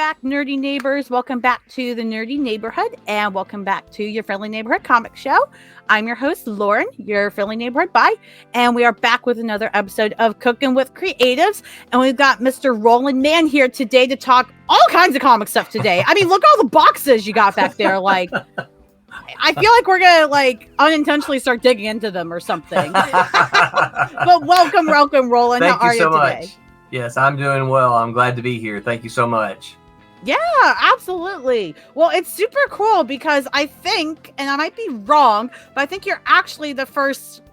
back, nerdy neighbors. Welcome back to the Nerdy Neighborhood, and welcome back to your Friendly Neighborhood Comic Show. I'm your host, Lauren, your Friendly Neighborhood Bi, and we are back with another episode of Cookin' with Creatives, and we've got Mr. Roland Mann here today to talk all kinds of comic stuff today. I mean, look at all the boxes you got back there. Like, I feel like we're gonna unintentionally start digging into them or something. But welcome, Roland. Thank How are you so you today? much. Yes, I'm doing well. I'm glad to be here. Thank you so much. Yeah, absolutely. Well, it's super cool because I think, and I might be wrong, but I think you're actually the first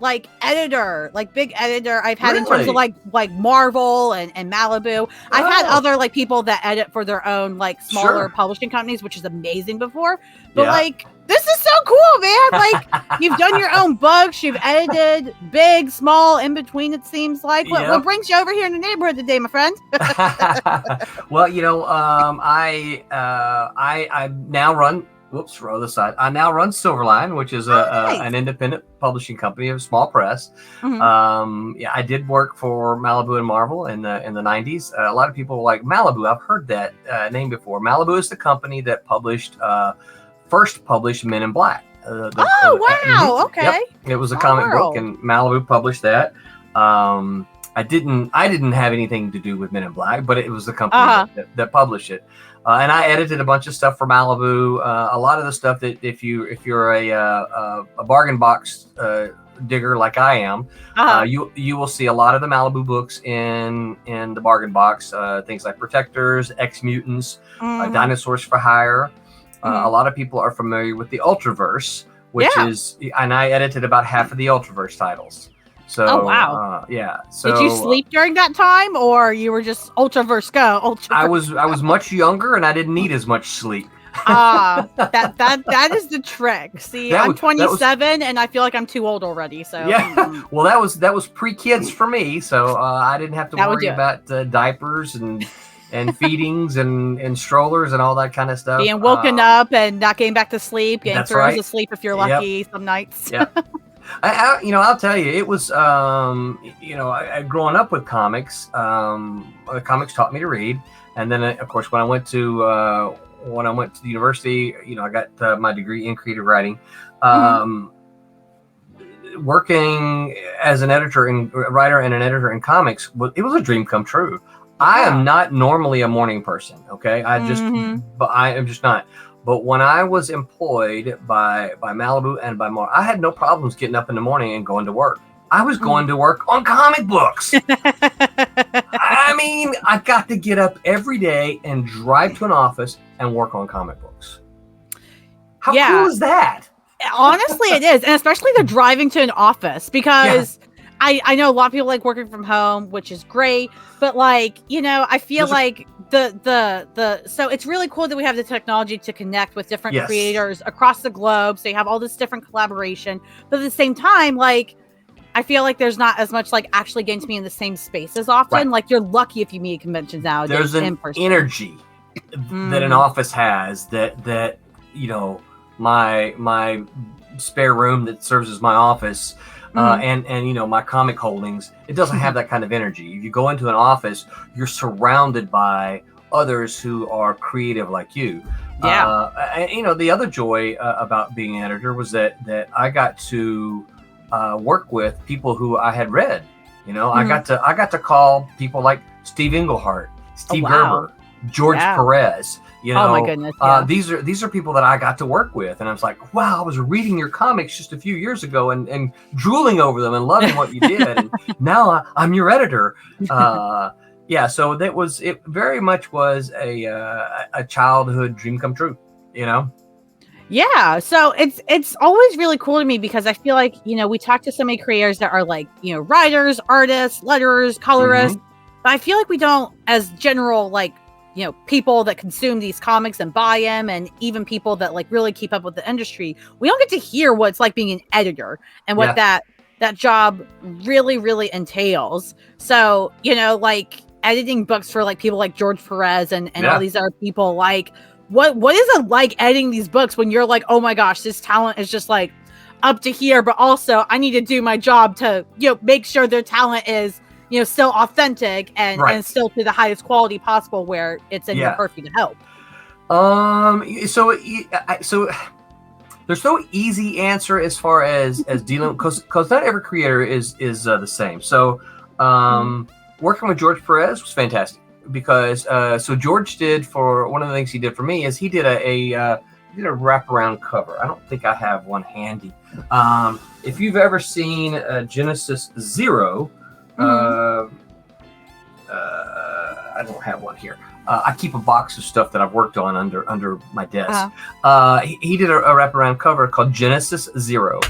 editor, big editor I've had in terms of like Marvel and Malibu. I've had other people that edit for their own smaller publishing companies, which is amazing before. But this is so cool, man. You've done your own books, you've edited big, small, in between, it seems like. What brings you over here in the neighborhood today, my friend? Well, I now run I now run Silverline, which is an independent publishing company, a small press. Mm-hmm. I did work for Malibu and Marvel in the 90s. A lot of people like Malibu. I've heard that name before. Malibu is the company that first published Men in Black. Wow. Okay. Yep. It was a comic book, and Malibu published that. I didn't have anything to do with Men in Black, but it was the company that published it. And I edited a bunch of stuff for Malibu. A lot of the stuff that if you're a bargain box digger like I am, you will see a lot of the Malibu books in the bargain box. Things like Protectors, Ex-Mutants, Dinosaurs for Hire. A lot of people are familiar with the Ultraverse, which is, and I edited about half of the Ultraverse titles. So, So did you sleep during that time, or you were just Ultraverse go? Ultraverse. I was much younger, and I didn't need as much sleep. That is the trick. See, I'm 27, and I feel like I'm too old already. So well, that was pre-kids for me, so I didn't have to worry about diapers and feedings and strollers and all that kind of stuff. Being woken up and not getting back to sleep, getting thrown to sleep if you're lucky some nights. Yeah. I'll tell you, it was, growing up with comics, comics taught me to read. And then, of course, when I went to the university, I got my degree in creative writing. Working as an writer and an editor in comics, it was a dream come true. I am not normally a morning person. Okay. I am just not. But when I was employed by Malibu and by Marvel, I had no problems getting up in the morning and going to work. I was going to work on comic books. I mean, I got to get up every day and drive to an office and work on comic books. How cool is that? Honestly, it is. And especially the driving to an office, because I know a lot of people like working from home, which is great. But I feel so it's really cool that we have the technology to connect with different creators across the globe. So you have all this different collaboration, but at the same time, I feel like there's not as much actually getting to be in the same space as often. Right. You're lucky if you meet at conventions nowadays. There's an energy that an office has that my spare room that serves as my office. And my comic holdings, it doesn't have that kind of energy. If you go into an office, you're surrounded by others who are creative like you. The other joy about being an editor was that I got to work with people who I had read. I got to call people like Steve Englehart, Steve Gerber, George Perez. Oh my goodness! These are people that I got to work with, and I was like, wow, I was reading your comics just a few years ago and drooling over them and loving what you did, and now I'm your editor. So it very much was a childhood dream come true. Yeah, so it's always really cool to me because I feel like we talk to so many creators that are writers, artists, letterers, colorists, but I feel like we don't, as general people that consume these comics and buy them, and even people that really keep up with the industry, we don't get to hear what it's like being an editor and what that job really, really entails. So, editing books for people like George Perez and all these other people, what is it like editing these books when you're oh my gosh, this talent is just up to here, but also I need to do my job to, make sure their talent is, still authentic and still to the highest quality possible where it's in your purview to help? So there's no easy answer as far as dealing, because not every creator is the same. So working with George Perez was fantastic, because so George did, for one of the things he did for me is he did a wraparound cover. I don't think I have one handy. If you've ever seen Genesis 0, I don't have one here. I keep a box of stuff that I've worked on under my desk. He did a wraparound cover called Genesis 0.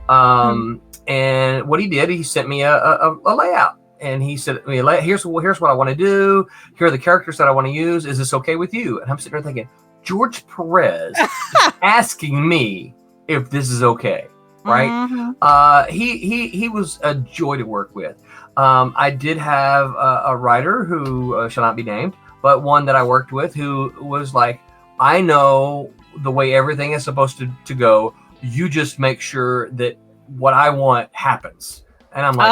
And what he did, he sent me a layout. And he said, here's what I want to do. Here are the characters that I want to use. Is this okay with you? And I'm sitting there thinking, George Perez is asking me if this is okay, right? He was a joy to work with. I did have a writer who shall not be named, but one that I worked with who was like, I know the way everything is supposed to go. You just make sure that what I want happens. And I'm like,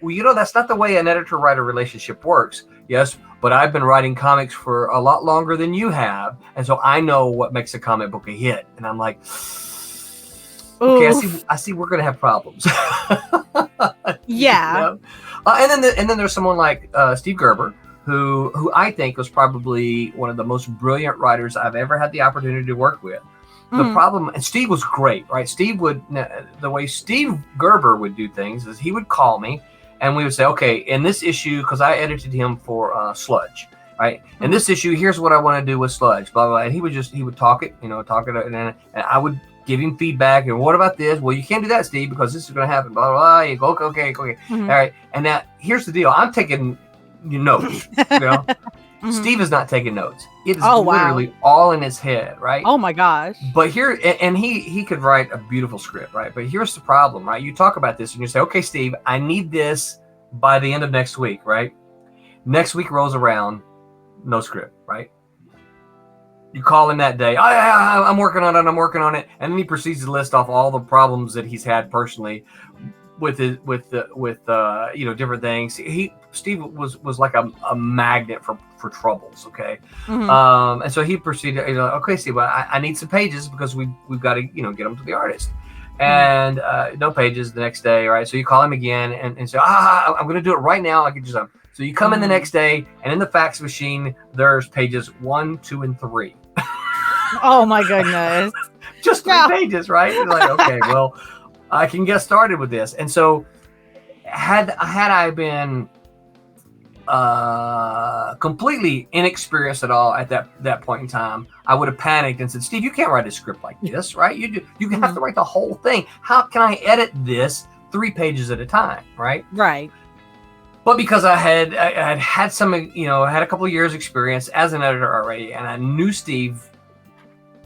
well, that's not the way an editor-writer relationship works. Yes, but I've been writing comics for a lot longer than you have, and so I know what makes a comic book a hit. And I'm like, okay, I see we're going to have problems. Yeah. And then there's someone like Steve Gerber, who I think was probably one of the most brilliant writers I've ever had the opportunity to work with. The problem, and Steve was great, right? The way Steve Gerber would do things is he would call me and we would say, okay, in this issue, because I edited him for Sludge, right? In this issue, here's what I want to do with Sludge, blah, blah, blah. And he would talk it, and I would give him feedback. And what about this? Well, you can't do that, Steve, because this is going to happen, blah, blah, blah. You go, okay. All right. And now here's the deal. I'm taking notes, Steve is not taking notes. It is literally all in his head, right? Oh my gosh. But here, and he could write a beautiful script, right? But here's the problem, right? You talk about this and you say, okay, Steve, I need this by the end of next week, right? Next week rolls around, no script, right? You call him that day, I'm working on it. And then he proceeds to list off all the problems that he's had personally with different things. Steve was like a magnet for troubles. Okay. And so he proceeded, okay, Steve, well, I need some pages because we've got to, get them to the artist. And no pages the next day. Right. So you call him again and say, I'm going to do it right now. I can just, so you come in the next day and in the fax machine, there's pages 1, 2, and 3. Oh my goodness. Just 3 pages. Right. You're like, okay, well, I can get started with this. And so had I been completely inexperienced at all at that point in time, I would have panicked and said, Steve, you can't write a script like this, right? You have to write the whole thing. How can I edit this 3 pages at a time, right? Right. But because I had some, had a couple of years experience as an editor already, and I knew Steve,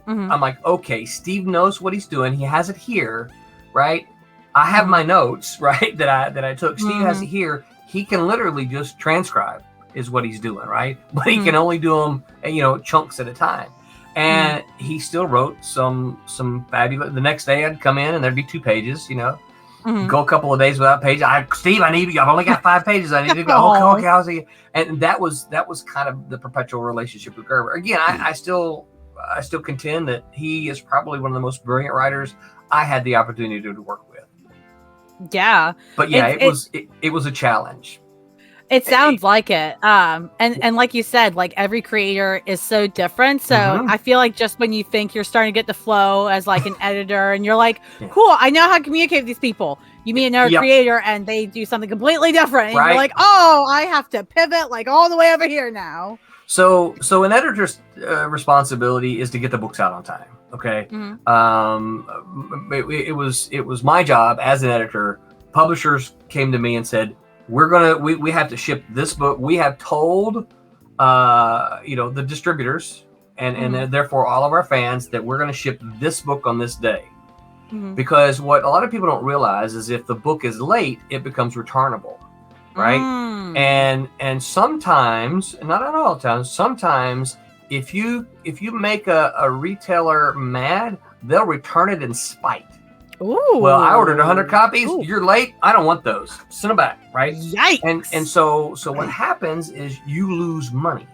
I'm like, okay, Steve knows what he's doing. He has it here. Right, I have my notes, right, that I took. Steve has it here. He can literally just transcribe, is what he's doing, right? But he can only do them, chunks at a time. And he still wrote some fabulous. The next day, I'd come in and there'd be 2 pages. Go a couple of days without pages. Steve, I've only got 5 pages. I need to go. Okay, I'll see. And that was kind of the perpetual relationship with Gerber. Again, I still contend that he is probably one of the most brilliant writers I had the opportunity to work with. Yeah. But yeah, it was a challenge. It sounds like it. And like you said, like every creator is so different. So I feel like just when you think you're starting to get the flow as like an editor and you're like, cool, I know how to communicate with these people. You meet another creator and they do something completely different. And you're like, oh, I have to pivot like all the way over here now. So an editor's responsibility is to get the books out on time. Okay. It was my job as an editor. Publishers came to me and said, we have to ship this book. We have told the distributors and therefore all of our fans that we're going to ship this book on this day. Because what a lot of people don't realize is if the book is late, it becomes returnable. Right. And sometimes, not at all times, sometimes if you make a retailer mad, they'll return it in spite. Ooh. Well, I ordered 100 copies. Ooh. You're late. I don't want those. Send them back, right? Yikes. And so what happens is you lose money,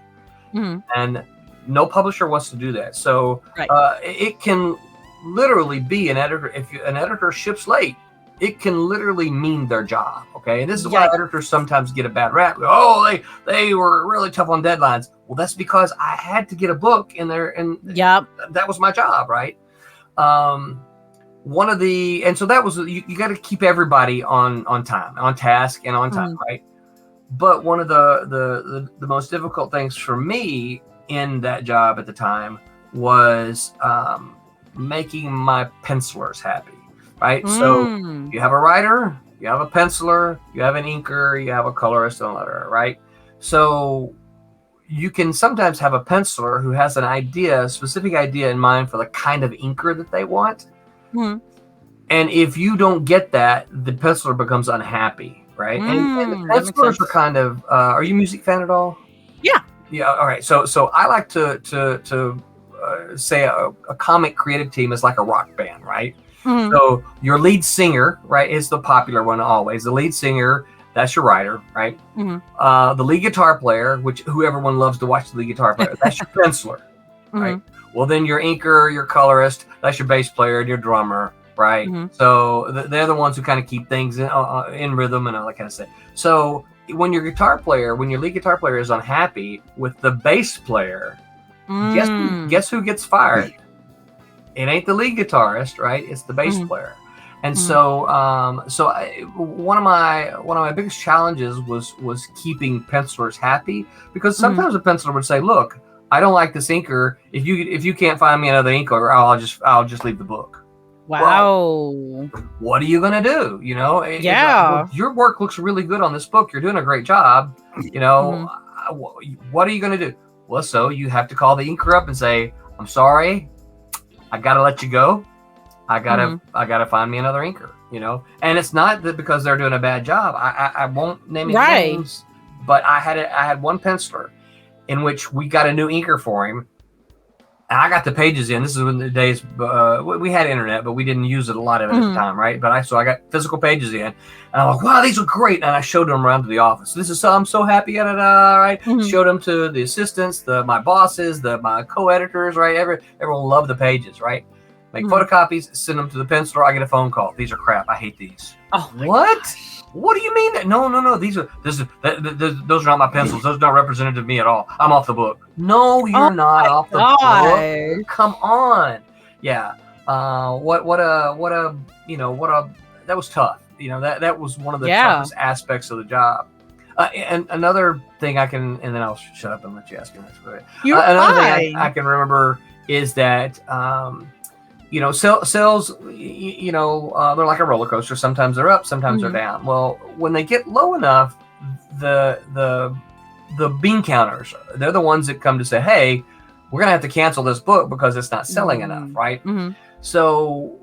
and no publisher wants to do that. So it can literally be an editor. If an editor ships late, it can literally mean their job. Okay, and this is why editors sometimes get a bad rap. Oh, they were really tough on deadlines. Well, that's because I had to get a book in there, and that was my job, right? So that was you got to keep everybody on time, on task, and on time, right? But one of the most difficult things for me in that job at the time was making my pencilers happy, right? So you have a writer, you have a penciler, you have an inker, you have a colorist and a letterer, right? So you can sometimes have a penciler who has a specific idea in mind for the kind of inker that they want. And if you don't get that, the penciler becomes unhappy, right? And the pencilers are kind of, are you a music fan at all? Yeah. All right. So I like to say a comic creative team is like a rock band, right? So your lead singer, right, is the popular one always. The lead singer, that's your writer, right? The lead guitar player, who everyone loves to watch the lead guitar player, that's your penciler, right? Well, then your inker, your colorist, that's your bass player and your drummer, right? So they're the ones who kind of keep things in rhythm and all that kind of stuff. So when your lead guitar player is unhappy with the bass player, guess who gets fired? It ain't the lead guitarist, right? It's the bass player. And so one of my biggest challenges was keeping pencilers happy, because sometimes a penciler would say, "Look, I don't like this inker. If you can't find me another inker, I'll just leave the book." Wow. Well, what are you gonna do? You know? Your work looks really good on this book. You're doing a great job. You know, what are you gonna do? Well, so you have to call the inker up and say, "I'm sorry, I gotta let you go. I gotta find me another inker." You know, and it's not that because they're doing a bad job. I won't name any names, but I had one penciler in which we got a new inker for him. And I got the pages in. This is when the days we had internet, but we didn't use it a lot of it at the time, right? But I got physical pages in, and I'm like, "Wow, these are great!" And I showed them around to the office. I'm so happy, right? Showed them to the assistants, my bosses, my co-editors, right? Everyone loved the pages, right? Make photocopies, send them to the penciler. I get a phone call. "These are crap. I hate these." Oh, what? Gosh. What do you mean that? No. Those are not my pencils. Those are not representative of me at all. I'm off the book. No, you're not off the book. Come on. Yeah. That was tough. You know, that was one of the toughest aspects of the job. And another thing and then I'll shut up and let you ask me this. Another thing I can remember is that, sales, they're like a roller coaster. Sometimes they're up, sometimes they're down. Well, when they get low enough, the bean counters, they're the ones that come to say, "Hey, we're going to have to cancel this book because it's not selling enough," right? So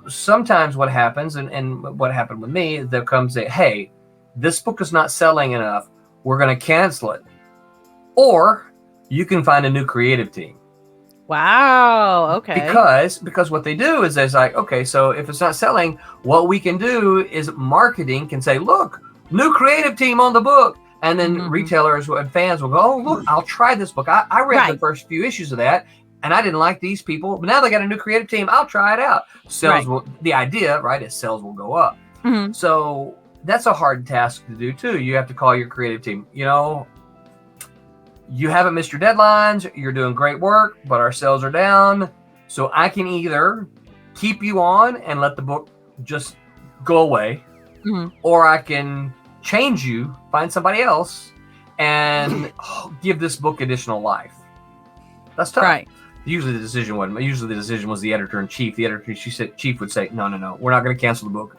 sometimes what happens, and what happened with me, is they'll come say, "Hey, this book is not selling enough. We're going to cancel it. Or you can find a new creative team." Wow. Okay. Because what they do is they're like, "Okay, so if it's not selling, what we can do is marketing can say, 'Look, new creative team on the book.'" And then retailers and fans will go, "Oh, look, I'll try this book. I read the first few issues of that, and I didn't like these people, but now they got a new creative team. I'll try it out." The idea, right, is sales will go up. So that's a hard task to do too. You have to call your creative team. You haven't missed your deadlines. You're doing great work, but our sales are down. So I can either keep you on and let the book just go away, or I can change you, find somebody else, and give this book additional life. That's tough. Right. Usually the decision was the editor-in-chief. The editor-in-chief would say, no, we're not going to cancel the book.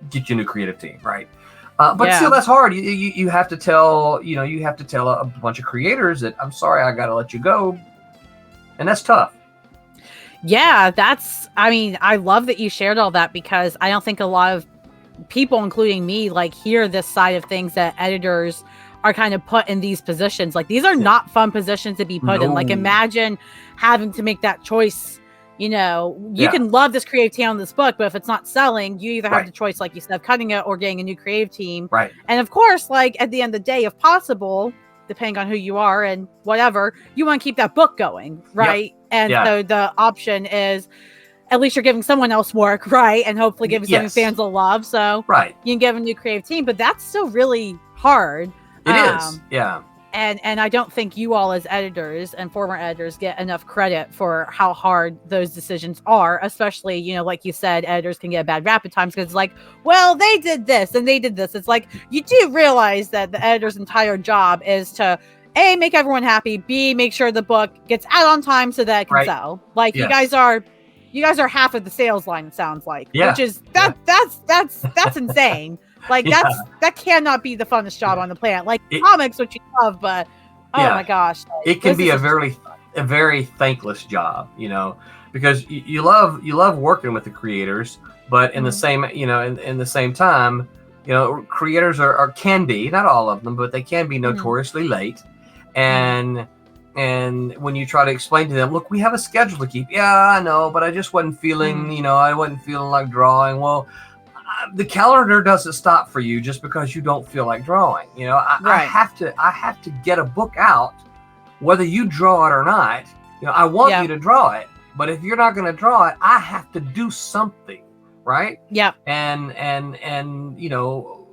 Get you a new creative team, right? But still, that's hard. You have to tell a bunch of creators that, "I'm sorry, I got to let you go," and that's tough. Yeah, I love that you shared all that, because I don't think a lot of people, including me, hear this side of things, that editors are kind of put in these positions. These are not fun positions to be put in. Imagine having to make that choice you know, you can love this creative team on this book, but if it's not selling, you either have the choice, like you said, of cutting it or getting a new creative team. Right. And of course, like at the end of the day, if possible, depending on who you are and whatever, you want to keep that book going, right? And so the option is, at least you're giving someone else work, right? And hopefully giving something fans will love. So you can give a new creative team, but that's still really hard. It is. Yeah. And I don't think you all as editors and former editors get enough credit for how hard those decisions are, especially, you know, like you said, editors can get a bad rap at times because it's like, well, they did this and they did this. It's like, you do realize that the editor's entire job is to A, make everyone happy, B, make sure the book gets out on time so that it can sell. Like you guys are half of the sales line, it sounds like, which is that's insane. Like that cannot be the funnest job on the planet. Like comics, which you love, but oh my gosh, like, it can be a very thankless job, you know, because you love working with the creators, but in the same, you know, in the same time, you know, creators can be, not all of them, but they can be notoriously late, and when you try to explain to them, look, we have a schedule to keep. Yeah, I know, but I just wasn't feeling, you know, I wasn't feeling like drawing. Well, the calendar doesn't stop for you just because you don't feel like drawing. You know, I have to get a book out, whether you draw it or not. You know, I want you to draw it, but if you're not going to draw it, I have to do something, right? Yeah. And you know,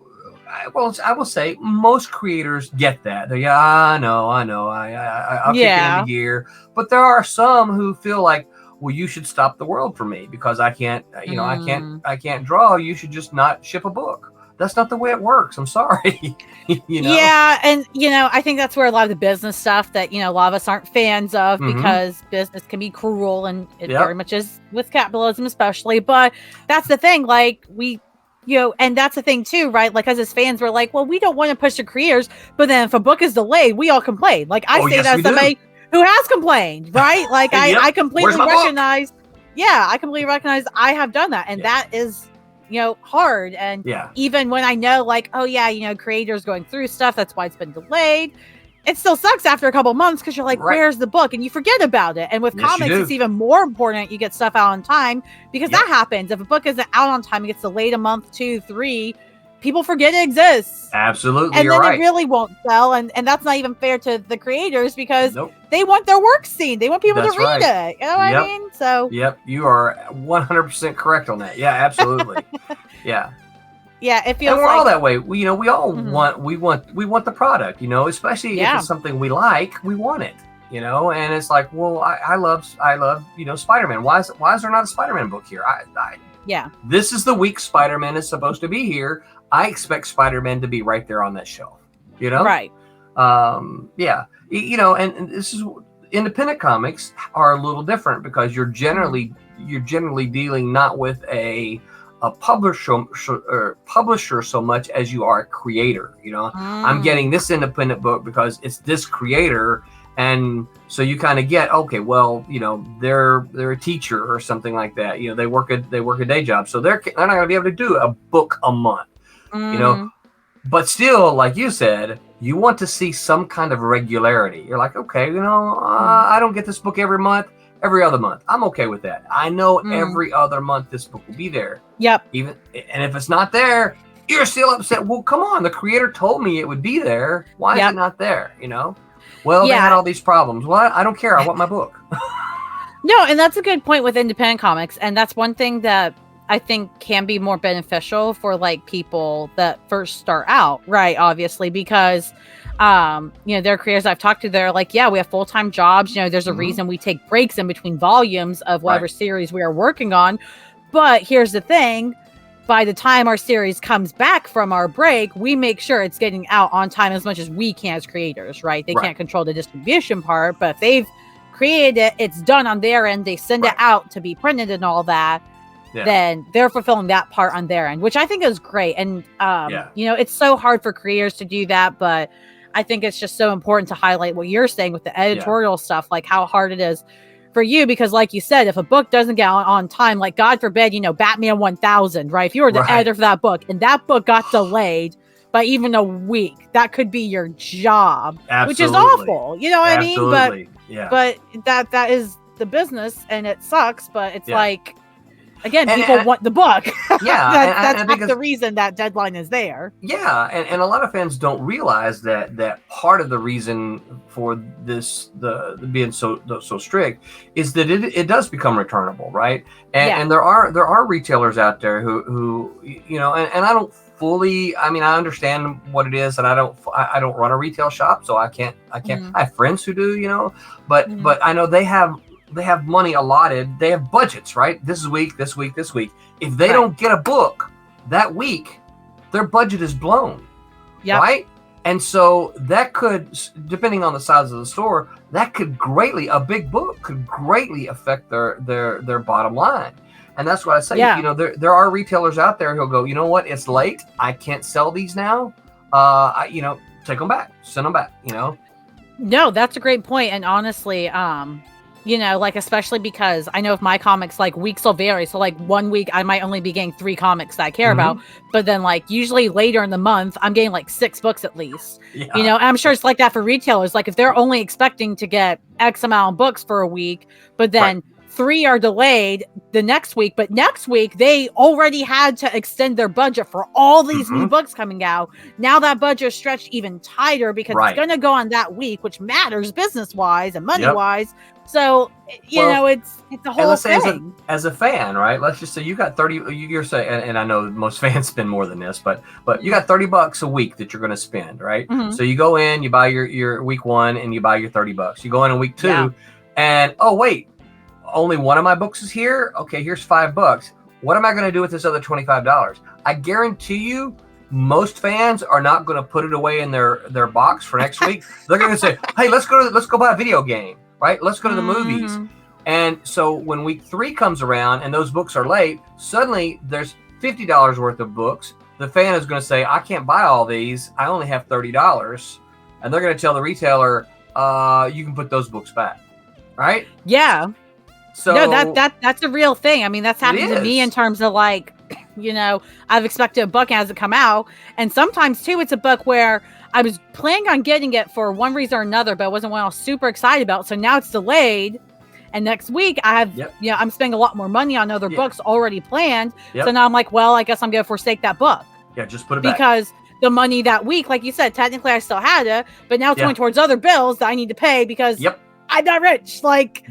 I will say most creators get that. They're, I know, I'll kick it into gear. But there are some who feel like, well, you should stop the world for me because I can't, you know, I can't draw. You should just not ship a book. That's not the way it works. I'm sorry. You know? Yeah. And, you know, I think that's where a lot of the business stuff that, you know, a lot of us aren't fans of because business can be cruel, and it very much is with capitalism, especially. But that's the thing. Like you know, and that's the thing too, right? Like, as fans, we're like, well, we don't want to push the creators, but then if a book is delayed, we all complain. Like, I say that as somebody who has complained, right? Like, I completely recognize. Yeah, I completely recognize I have done that, and that is, you know, hard. And even when I know, like, oh yeah, you know, creators going through stuff, that's why it's been delayed. It still sucks after a couple months because you're like, where's the book? And you forget about it. And with comics, it's even more important you get stuff out on time, because that happens. If a book isn't out on time, it gets delayed a month, 2, 3, people forget it exists. Absolutely. And then it really won't sell. And that's not even fair to the creators because they want their work seen. They want people to read it. You know what I mean? So you are 100% correct on that. Yeah, absolutely. Yeah, it feels and we're like all that way. We all want the product, you know, especially if it's something we like, we want it, you know. And it's like, well, I love, you know, Spider-Man. Why is there not a Spider-Man book here? This is the week Spider-Man is supposed to be here. I expect Spider-Man to be right there on that shelf, you know. Right. You know, and this is independent comics are a little different because you're generally dealing not with a publisher so much as you are a creator. You know, I'm getting this independent book because it's this creator, and so you kind of get, okay, well, you know, they're a teacher or something like that. You know, they work a day job, so they're not going to be able to do a book a month. You know, but still, like you said, you want to see some kind of regularity. You're like, okay, you know, I don't get this book every month. Every other month, I'm okay with that. I know every other month this book will be there. Yep. And if it's not there, you're still upset. Well, come on, the creator told me it would be there. Why is it not there? You know? Well, they had all these problems. Well, I don't care. I want my book. No, and that's a good point with independent comics, and that's one thing that I think can be more beneficial for like people that first start out, right? Obviously, because you know, there are creators I've talked to, they're like, yeah, we have full-time jobs. You know, there's a reason we take breaks in between volumes of whatever series we are working on. But here's the thing. By the time our series comes back from our break, we make sure it's getting out on time as much as we can as creators, right? They can't control the distribution part, but if they've created it, it's done on their end. They send it out to be printed and all that. Then they're fulfilling that part on their end, which I think is great. And, you know, it's so hard for creators to do that, but I think it's just so important to highlight what you're saying with the editorial stuff, like how hard it is for you, because like you said, if a book doesn't get on time, like God forbid, you know, Batman 1000, right? If you were the editor for that book and that book got delayed by even a week, that could be your job, which is awful. You know what I mean? But that is the business and it sucks, but it's Yeah. like, again, people want the book. Yeah. That's and half the reason that deadline is there. Yeah, and a lot of fans don't realize that part of the reason for this the being so strict is that it does become returnable, right? And there are retailers out there who you know, and I don't fully, I mean, I understand what it is, and I don't run a retail shop, so I can't I have friends who do, you know, but I know they have money allotted, they have budgets, right? This week. If they don't get a book that week, their budget is blown, right? And so that could, depending on the size of the store, that could greatly, a big book could greatly affect their bottom line. And that's what I say. You know, there are retailers out there who'll go, you know what, it's late, I can't sell these now. You know, take them back, send them back. You know. No, that's a great point. And honestly, you know, like, especially because I know if my comics, like, weeks will vary. So like 1 week I might only be getting 3 comics that I care about, but then like usually later in the month I'm getting like 6 books at least. You know, and I'm sure it's like that for retailers. Like if they're only expecting to get X amount of books for a week, but then 3 are delayed the next week, but next week they already had to extend their budget for all these new books coming out. Now that budget is stretched even tighter because it's going to go on that week, which matters business wise and money wise. So, you know, it's a whole thing. As a fan, right? Let's just say you got 30, you're saying, and I know most fans spend more than this, but you got $30 a week that you're going to spend, right? So you go in, you buy your week 1 and you buy your $30. You go in week 2 and, oh, wait, only one of my books is here. Okay, here's $5. What am I going to do with this other $25? I guarantee you, most fans are not going to put it away in their box for next week. They're going to say, "Hey, let's go buy a video game, right? Let's go to the movies." And so when week 3 comes around and those books are late, suddenly there's $50 worth of books. The fan is going to say, "I can't buy all these. I only have $30," and they're going to tell the retailer, "You can put those books back," right? Yeah. So no, that's a real thing. I mean, that's happened to me in terms of like, you know, I've expected a book and it hasn't come out. And sometimes too, it's a book where I was planning on getting it for one reason or another, but it wasn't one I was super excited about. So now it's delayed. And next week I have, you know, I'm spending a lot more money on other books already planned. So now I'm like, well, I guess I'm going to forsake that book. Yeah, just put it back. Because the money that week, like you said, technically I still had it, but now it's going towards other bills that I need to pay because I'm not rich. Like,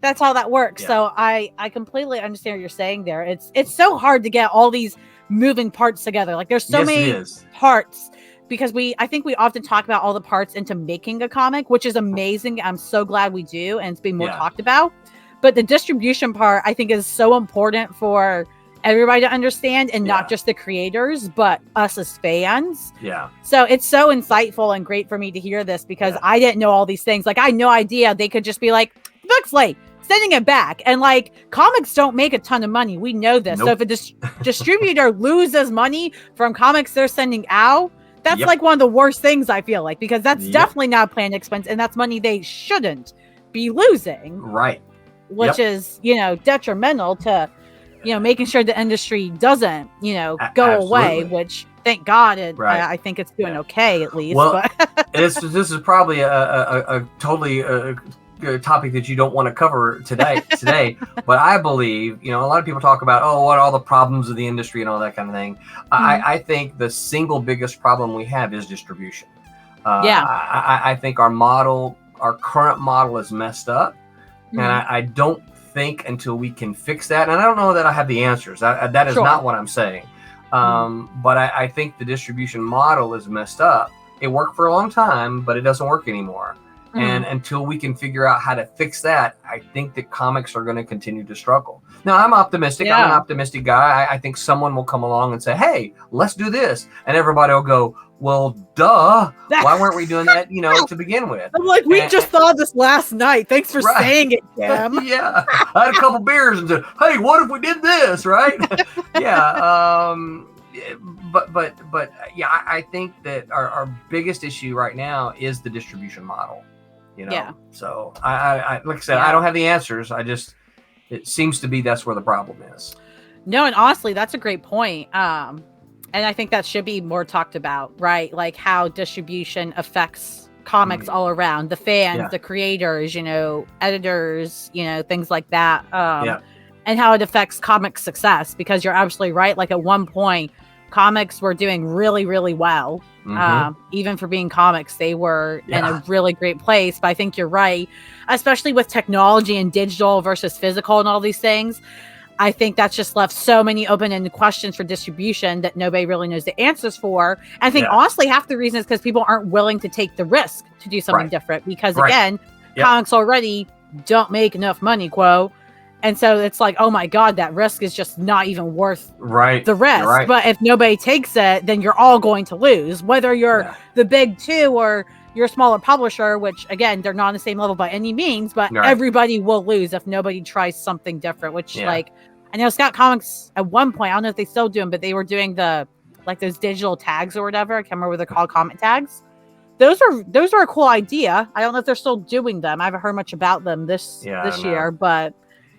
that's how that works. So I completely understand what you're saying there. It's so hard to get all these moving parts together. Like there's so many parts because I think we often talk about all the parts into making a comic, which is amazing. I'm so glad we do. And it's being more talked about, but the distribution part I think is so important for everybody to understand and not just the creators, but us as fans. So it's so insightful and great for me to hear this because I didn't know all these things. Like I had no idea they could just be like, the book's late, sending it back. And like comics don't make a ton of money. We know this. So if a distributor loses money from comics they're sending out, that's like one of the worst things I feel like, because that's definitely not a planned expense. And that's money they shouldn't be losing. Right. Which is, you know, detrimental to, you know, making sure the industry doesn't, you know, go away, which thank God I think it's doing okay at least. Well, this is probably a totally a topic that you don't want to cover today, but I believe, you know, a lot of people talk about, what are all the problems of the industry and all that kind of thing. I think the single biggest problem we have is distribution. I think our current model is messed up, and I don't think until we can fix that, and I don't know that I have the answers. That is not what I'm saying. But I think the distribution model is messed up. It worked for a long time, but it doesn't work anymore. And until we can figure out how to fix that, I think that comics are going to continue to struggle. Now, I'm optimistic. I'm an optimistic guy. I think someone will come along and say, "Hey, let's do this." And everybody will go, "Well, duh. Why weren't we doing that, you know, to begin with?" I'm like, we just thought this last night. Thanks for saying it, Jim. I had a couple beers and said, "Hey, what if we did this?" Right? But I think that our biggest issue right now is the distribution model. You know, so I like I said, I don't have the answers. It seems to be that's where the problem is. No, and honestly, that's a great point. And I think that should be more talked about, right? Like how distribution affects comics all around, the fans, the creators, editors, things like that. And how it affects comic success, because you're absolutely right. Like at one point, comics were doing really, really well. Even for being comics, they were in a really great place. But I think you're right, especially with technology and digital versus physical and all these things. I think that's just left so many open-ended questions for distribution that nobody really knows the answers for. And I think honestly, half the reason is because people aren't willing to take the risk to do something different. Because again, comics already don't make enough money, quote. And so it's like, oh my God, that risk is just not even worth the risk. But if nobody takes it, then you're all going to lose. Whether you're the big two or you're a smaller publisher, which again, they're not on the same level by any means, but everybody will lose if nobody tries something different, which like, I know Scott Comics at one point, I don't know if they still do them, but they were doing those digital tags or whatever. I can't remember what they're called, comic tags. Those are a cool idea. I don't know if they're still doing them. I haven't heard much about them this year, but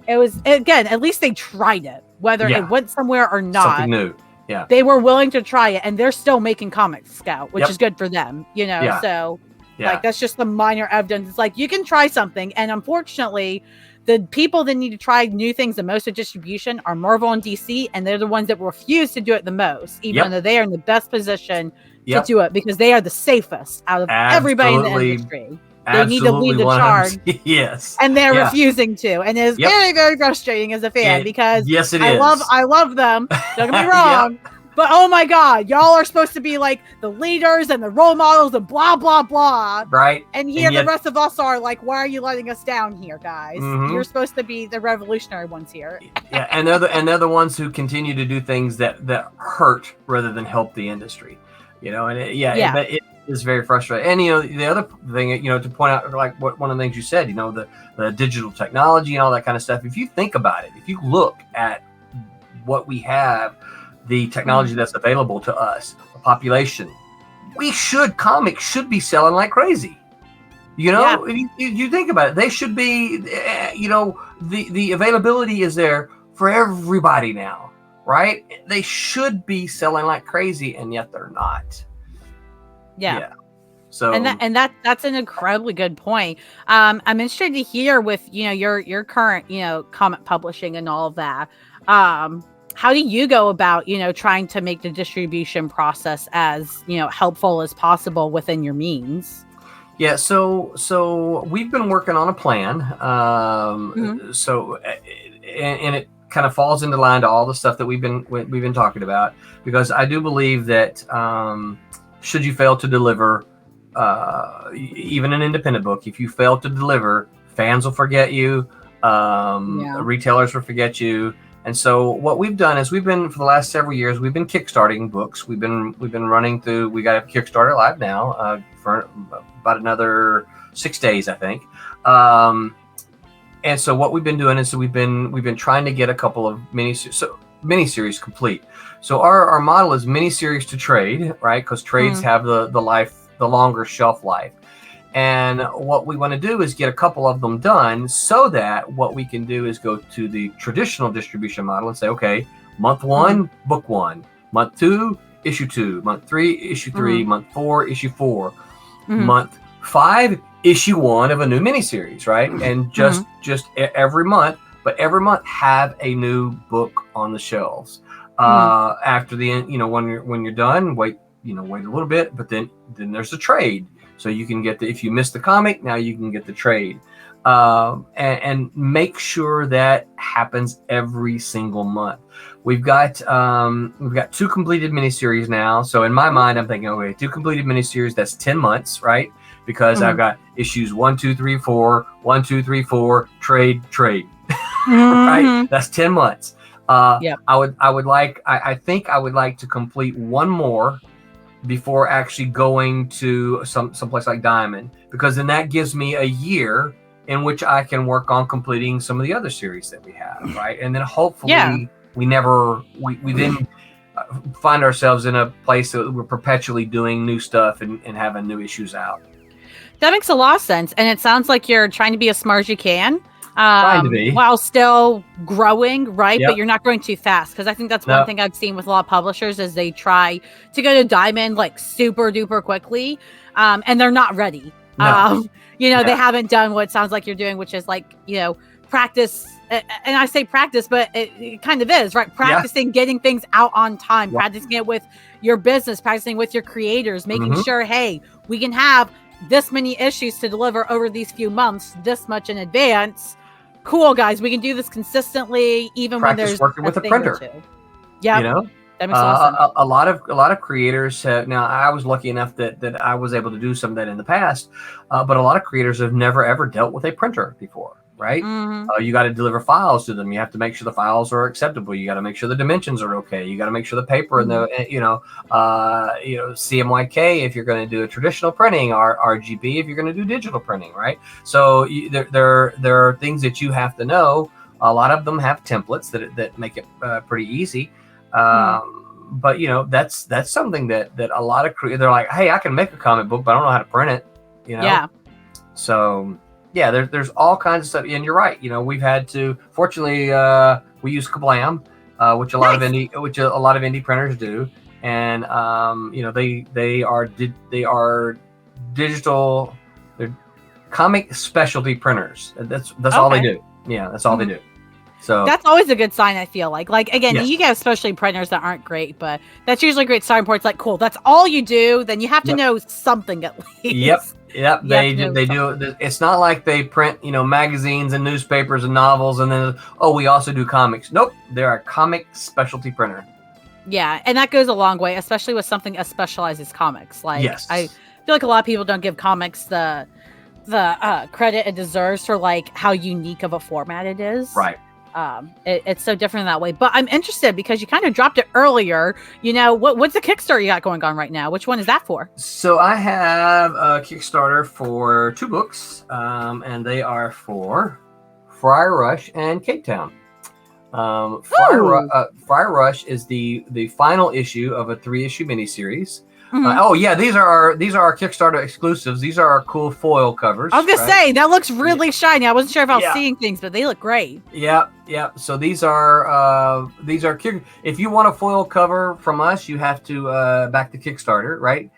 it was, again, at least they tried it, whether it went somewhere or not. Something new. Yeah. They were willing to try it, and they're still making Comics Scout, which is good for them, so like that's just the minor evidence. It's like you can try something, and unfortunately the people that need to try new things the most with distribution are Marvel and DC, and they're the ones that refuse to do it the most, even though they are in the best position to do it, because they are the safest out of everybody in the industry. They need to lead the charge. Yes. And they're refusing to. And it's very, very frustrating as a fan, because I love them. Don't get me wrong. But oh my God, y'all are supposed to be like the leaders and the role models and blah, blah, blah. Right. And here the rest of us are like, why are you letting us down here, guys? You're supposed to be the revolutionary ones here. And they're the ones who continue to do things that hurt rather than help the industry. And it is very frustrating. And the other thing, to point out, like one of the things you said, the digital technology and all that kind of stuff. If you think about it, if you look at what we have, the technology that's available to us, the population, comics should be selling like crazy. You think about it, they should be, the availability is there for everybody now, right? They should be selling like crazy, and yet they're not. Yeah. So that's an incredibly good point. I'm interested to hear with your current comic publishing and all of that. How do you go about trying to make the distribution process as helpful as possible within your means? Yeah, so we've been working on a plan. So and it kind of falls into line to all the stuff that we've been talking about, because I do believe that should you fail to deliver, even an independent book, if you fail to deliver, fans will forget you, retailers will forget you. And so what we've done is for the last several years, we've been kickstarting books. We've been running through. We got a Kickstarter live now for about another 6 days, I think. And so what we've been doing is we've been trying to get a couple of miniseries complete. So our model is miniseries to trade, right? Because trades have the longer shelf life. And what we want to do is get a couple of them done, so that what we can do is go to the traditional distribution model and say, okay, month 1, book 1, month 2, issue 2, month 3, issue 3, month 4, issue 4, month 5, issue 1 of a new miniseries, right? And just every month, but every month have a new book on the shelves. After the end, when you're done, wait a little bit, but then there's a trade. So you can get if you missed the comic, now you can get the trade, and make sure that happens every single month. We've got 2 completed miniseries now. So in my mind, I'm thinking, okay, 2 completed miniseries, that's 10 months, right? Because I've got issues 1, 2, 3, 4, 1, 2, 3, 4, trade, right? That's 10 months. I think I would like to complete one more before actually going to someplace like Diamond, because then that gives me a year in which I can work on completing some of the other series that we have, right? And then hopefully we then find ourselves in a place that we're perpetually doing new stuff and having new issues out. That makes a lot of sense, and it sounds like you're trying to be as smart as you can. Trying to be. while still growing, right? Yep. But you're not growing too fast, because I think that's one thing I've seen with a lot of publishers is they try to go to diamond like super duper quickly, and they're not ready. No. They haven't done what it sounds like you're doing, which is like, practice. And I say practice, but it kind of is, right? Practicing getting things out on time, practicing it with your business, practicing with your creators, making sure, hey, we can have this many issues to deliver over these few months, this much in advance. Cool, guys, we can do this consistently, even when there's working with a printer. Yeah, that makes a lot of creators have, now I was lucky enough that I was able to do some of that in the past, but a lot of creators have never ever dealt with a printer before, right? You got to deliver files to them. You have to make sure the files are acceptable. You got to make sure the dimensions are okay. You got to make sure the paper and the CMYK if you're going to do a traditional printing, or RGB if you're going to do digital printing, right? So there are things that you have to know. A lot of them have templates that make it pretty easy. But that's something that a lot of they're like, hey, I can make a comic book, but I don't know how to print it. Yeah. So yeah, there's all kinds of stuff, and you're right. We've had to. Fortunately, we use Kablam, which a lot of indie printers do, and they are digital. They're comic specialty printers. That's all they do. Yeah, that's all they do. So that's always a good sign, I feel like. Like, again, you get especially printers that aren't great, but that's usually a great starting point. It's like, cool, that's all you do. Then you have to know something at least. Yep. They do. It's not like they print, magazines and newspapers and novels, and then we also do comics. Nope, they're a comic specialty printer. Yeah, and that goes a long way, especially with something as specialized as comics. Like, I feel like a lot of people don't give comics the credit it deserves for like how unique of a format it is. Right. It's so different in that way. But I'm interested because you kind of dropped it earlier. What's the Kickstarter you got going on right now? Which one is that for? So I have a Kickstarter for 2 books, and they are for Friar Rush and Cape Town. Friar Rush is the final issue of a 3-issue miniseries. These are our Kickstarter exclusives. These are our cool foil covers. I was gonna say that looks really shiny. I wasn't sure if I was seeing things, but they look great. Yeah. So these are if you want a foil cover from us, you have to back the Kickstarter, right?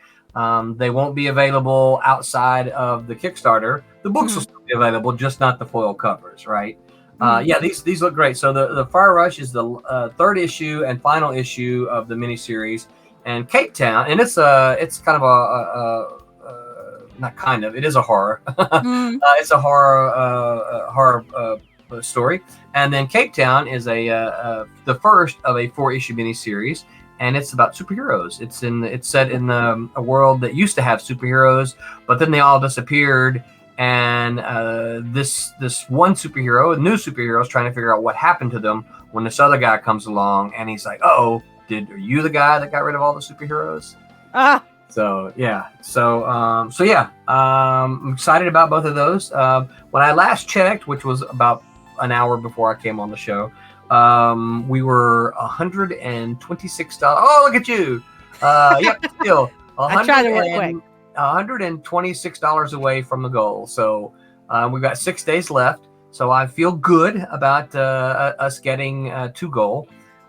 They won't be available outside of the Kickstarter. The books will still be available, just not the foil covers, right? These look great. So the Friar Rush is the 3rd issue and final issue of the miniseries. And Cape Town, and it's kind of it is a horror. It's a horror story. And then Cape Town is the first of a 4-issue miniseries, and it's about superheroes. It's set in a world that used to have superheroes, but then they all disappeared. And this one superhero, a new superhero, is trying to figure out what happened to them when this other guy comes along, and he's like, "Oh, are you the guy that got rid of all the superheroes?" I'm excited about both of those. When I last checked, which was about an hour before I came on the show, we were $126. Oh, look at you! Still I tried to work quick. $126 away from the goal. So we've got 6 days left. So I feel good about us getting to goal.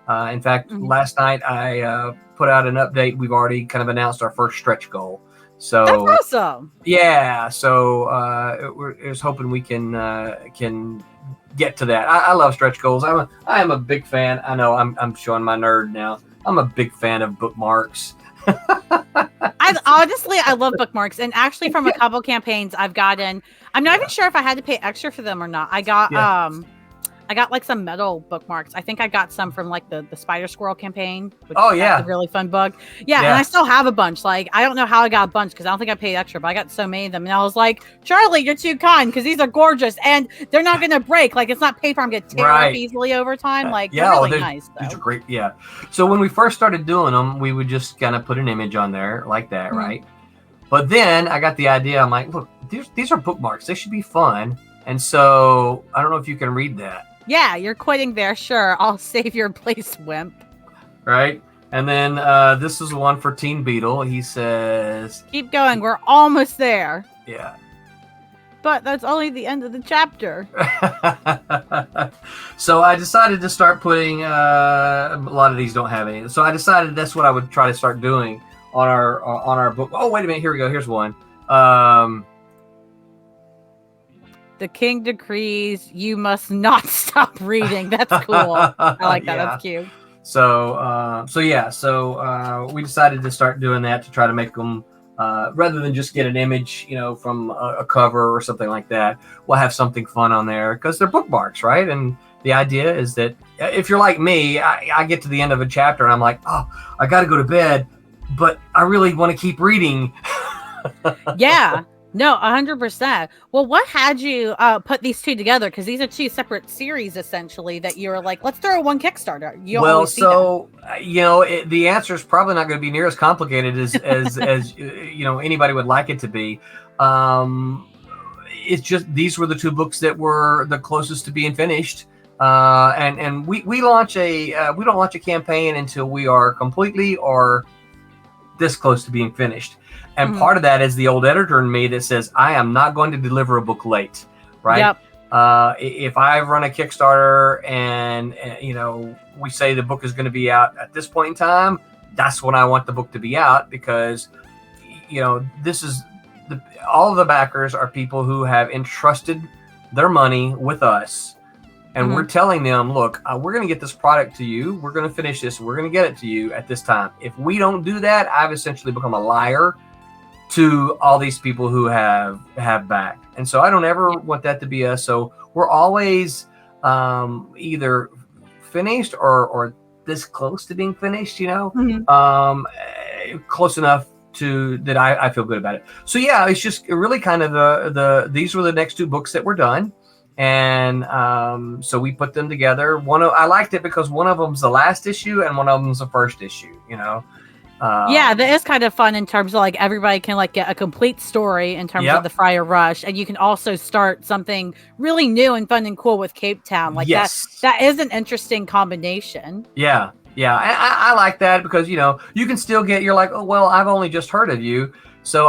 In fact, last night I put out an update. We've already kind of announced our first stretch goal. So that's awesome. Yeah. So we're hoping we can get to that. I love stretch goals. I am a big fan. I know I'm showing my nerd now. I'm a big fan of bookmarks. I love bookmarks, and actually from a couple campaigns I've gotten. I'm not even sure if I had to pay extra for them or not. I got like some metal bookmarks. I think I got some from like the Spider Squirrel campaign. Which is a really fun book. Yeah, and I still have a bunch. Like, I don't know how I got a bunch because I don't think I paid extra, but I got so many of them. And I was like, Charlie, you're too kind because these are gorgeous and they're not going to break. Like, it's not paper I'm going to tear up easily over time. Like, they're really nice. These are great. Yeah. So when we first started doing them, we would just kind of put an image on there like that, right? But then I got the idea. I'm like, look, these are bookmarks. They should be fun. And so I don't know if you can read that. Yeah, you're quitting there. Sure, I'll save your place, wimp. Right? And then this is one for Teen Beetle. He says... Keep going. We're almost there. Yeah. but that's only the end of the chapter. So I decided to start putting, a lot of these don't have any. So I decided that's what I would try to start doing on our book. Oh, wait a minute. Here we go. Here's one. The king decrees you must not stop reading. That's cool. I like that. Yeah. That's cute. So we decided to start doing that to try to make them, rather than just get an image, from a cover or something like that. We'll have something fun on there because they're bookmarks, right? And the idea is that if you're like me, I get to the end of a chapter and I'm like, oh, I got to go to bed, but I really want to keep reading. Yeah. No, 100%. Well, what had you put these two together? Because these are two separate series, essentially, that you're like, let's throw one Kickstarter. The answer is probably not going to be near as complicated as anybody would like it to be. It's just these were the two books that were the closest to being finished. And we don't launch a campaign until we are completely or this close to being finished. And part of that is the old editor in me that says, I am not going to deliver a book late, right? Yep. If I run a Kickstarter and we say the book is going to be out at this point in time, that's when I want the book to be out, because, this is all of the backers are people who have entrusted their money with us. And we're telling them, look, we're going to get this product to you. We're going to finish this. We're going to get it to you at this time. If we don't do that, I've essentially become a liar to all these people who have backed. And so I don't ever want that to be us. So we're always either finished or this close to being finished, close enough to that I feel good about it. So yeah, it's just really kind of these were the next two books that were done. And so we put them together. I liked it because one of them's the last issue and one of them's the first issue, that is kind of fun in terms of like everybody can like get a complete story in terms of the Friar Rush, and you can also start something really new and fun and cool with Cape Town. Like that is an interesting combination. Yeah. I like that because you can still get. You're like, oh well, I've only just heard of you. So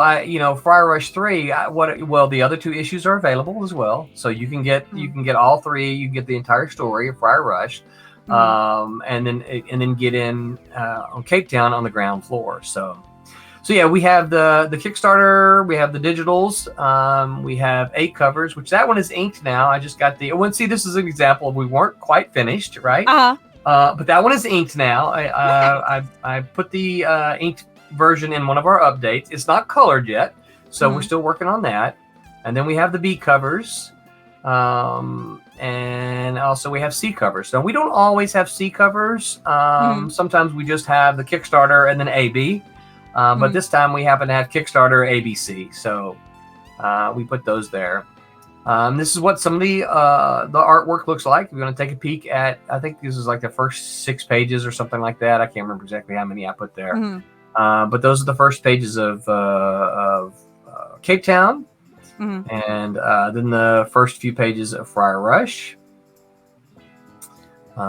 Friar Rush 3. The other two issues are available as well, so you can get all three. You get the entire story of Friar Rush. And then get in on Cape Town on the ground floor. So yeah, we have the Kickstarter, we have the digitals, we have 8 covers, which that one is inked now. I just got this is an example of we weren't quite finished, right? But that one is inked now. I put the inked version in one of our updates. It's not colored yet, so we're still working on that. And then we have the B covers. And also we have C covers. So we don't always have C covers. Sometimes we just have the Kickstarter and then AB. But this time we happen to have Kickstarter ABC. So we put those there. This is what some of the artwork looks like. We're going to take a peek at, I think this is like the first 6 pages or something like that. I can't remember exactly how many I put there. But those are the first pages of Cape Town. And then the first few pages of Friar Rush.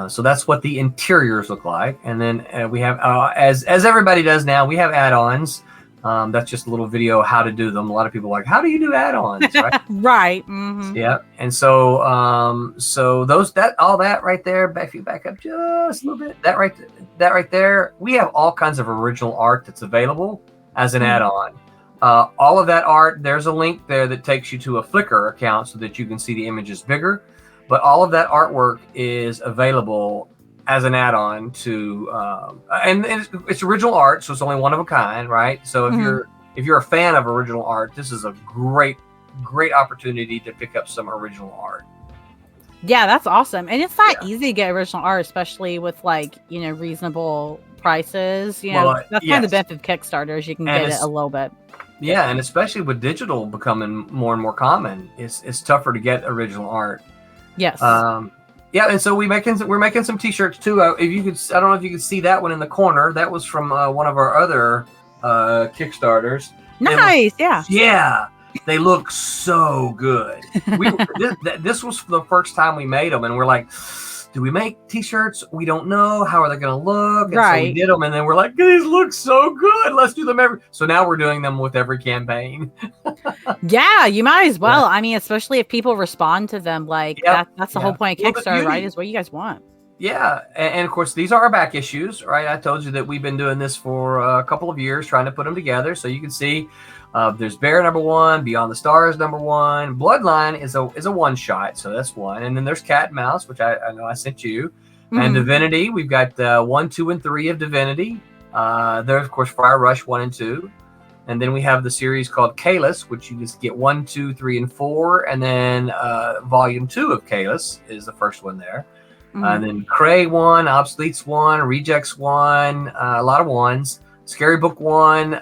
So that's what the interiors look like. And then we have, as everybody does now, we have add-ons. That's just a little video how to do them. A lot of people are like, how do you do add-ons? Right. Right. Yeah. And so all that right there, if you back up just a little bit, that right there, we have all kinds of original art that's available as an add-on. All of that art, there's a link there that takes you to a Flickr account so that you can see the images bigger. But all of that artwork is available as an add-on to, and it's original art, so it's only one of a kind, right? So if you're a fan of original art, this is a great opportunity to pick up some original art. Yeah, that's awesome, and it's not easy to get original art, especially with reasonable prices. That's kind of the benefit of Kickstarters. You can get it a little bit. Yeah, and especially with digital becoming more and more common, it's tougher to get original art. Yes. And so we're making some T-shirts too. If you could, I don't know if you could see that one in the corner. That was from one of our other Kickstarters. Nice. Yeah. They look so good. This was the first time we made them, and we're like, do we make t-shirts? We don't know. How are they going to look? And Right. so we did them, and then we're like, these look so good. Let's do them so now we're doing them with every campaign. Yeah, you might as well. I mean, especially if people respond to them, like that's the whole point of Kickstarter, right? Is what you guys want. Yeah, and of course, these are our back issues, right? I told you that we've been doing this for a couple of years, trying to put them together. So you can see there's Bear #1, Beyond the Stars #1, Bloodline is a one shot, so that's one, and then there's Cat and Mouse, which I know I sent you, and Divinity. We've got 1, 2, and 3 of Divinity. There's of course Fire Rush 1 and 2, and then we have the series called Kalis, which you just get 1, 2, 3, and 4, and then Volume 2 of Kalis is the first one there. And then Cray 1, Obsoletes 1, Rejects 1, a lot of ones. Scary Book 1,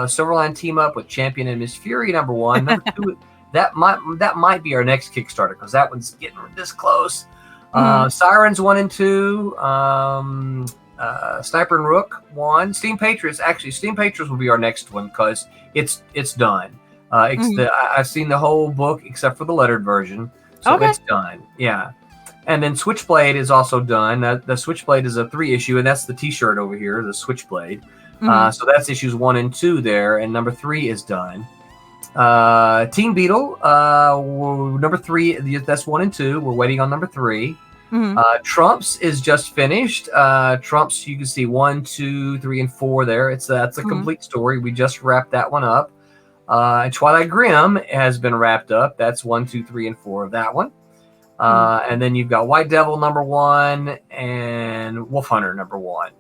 Silverline Team Up with Champion and Miss Fury #1. Number 2, that might be our next Kickstarter because that one's getting this close. Sirens 1 and 2, Sniper and Rook 1, Steam Patriots. Actually, Steam Patriots will be our next one because it's done. I've seen the whole book except for the lettered version, so it's done. Yeah. And then Switchblade is also done. The Switchblade is a 3-issue, and that's the T-shirt over here, the Switchblade. So that's issues 1 and 2 there, and number 3 is done. Teen Beetle, number 3, that's 1 and 2. We're waiting on number 3. Trumps is just finished. Trumps, you can see 1, 2, 3, and 4 there. That's a complete story. We just wrapped that one up. Twilight Grim has been wrapped up. That's 1, 2, 3, and 4 of that one. And then you've got White Devil #1 and Wolf Hunter #1.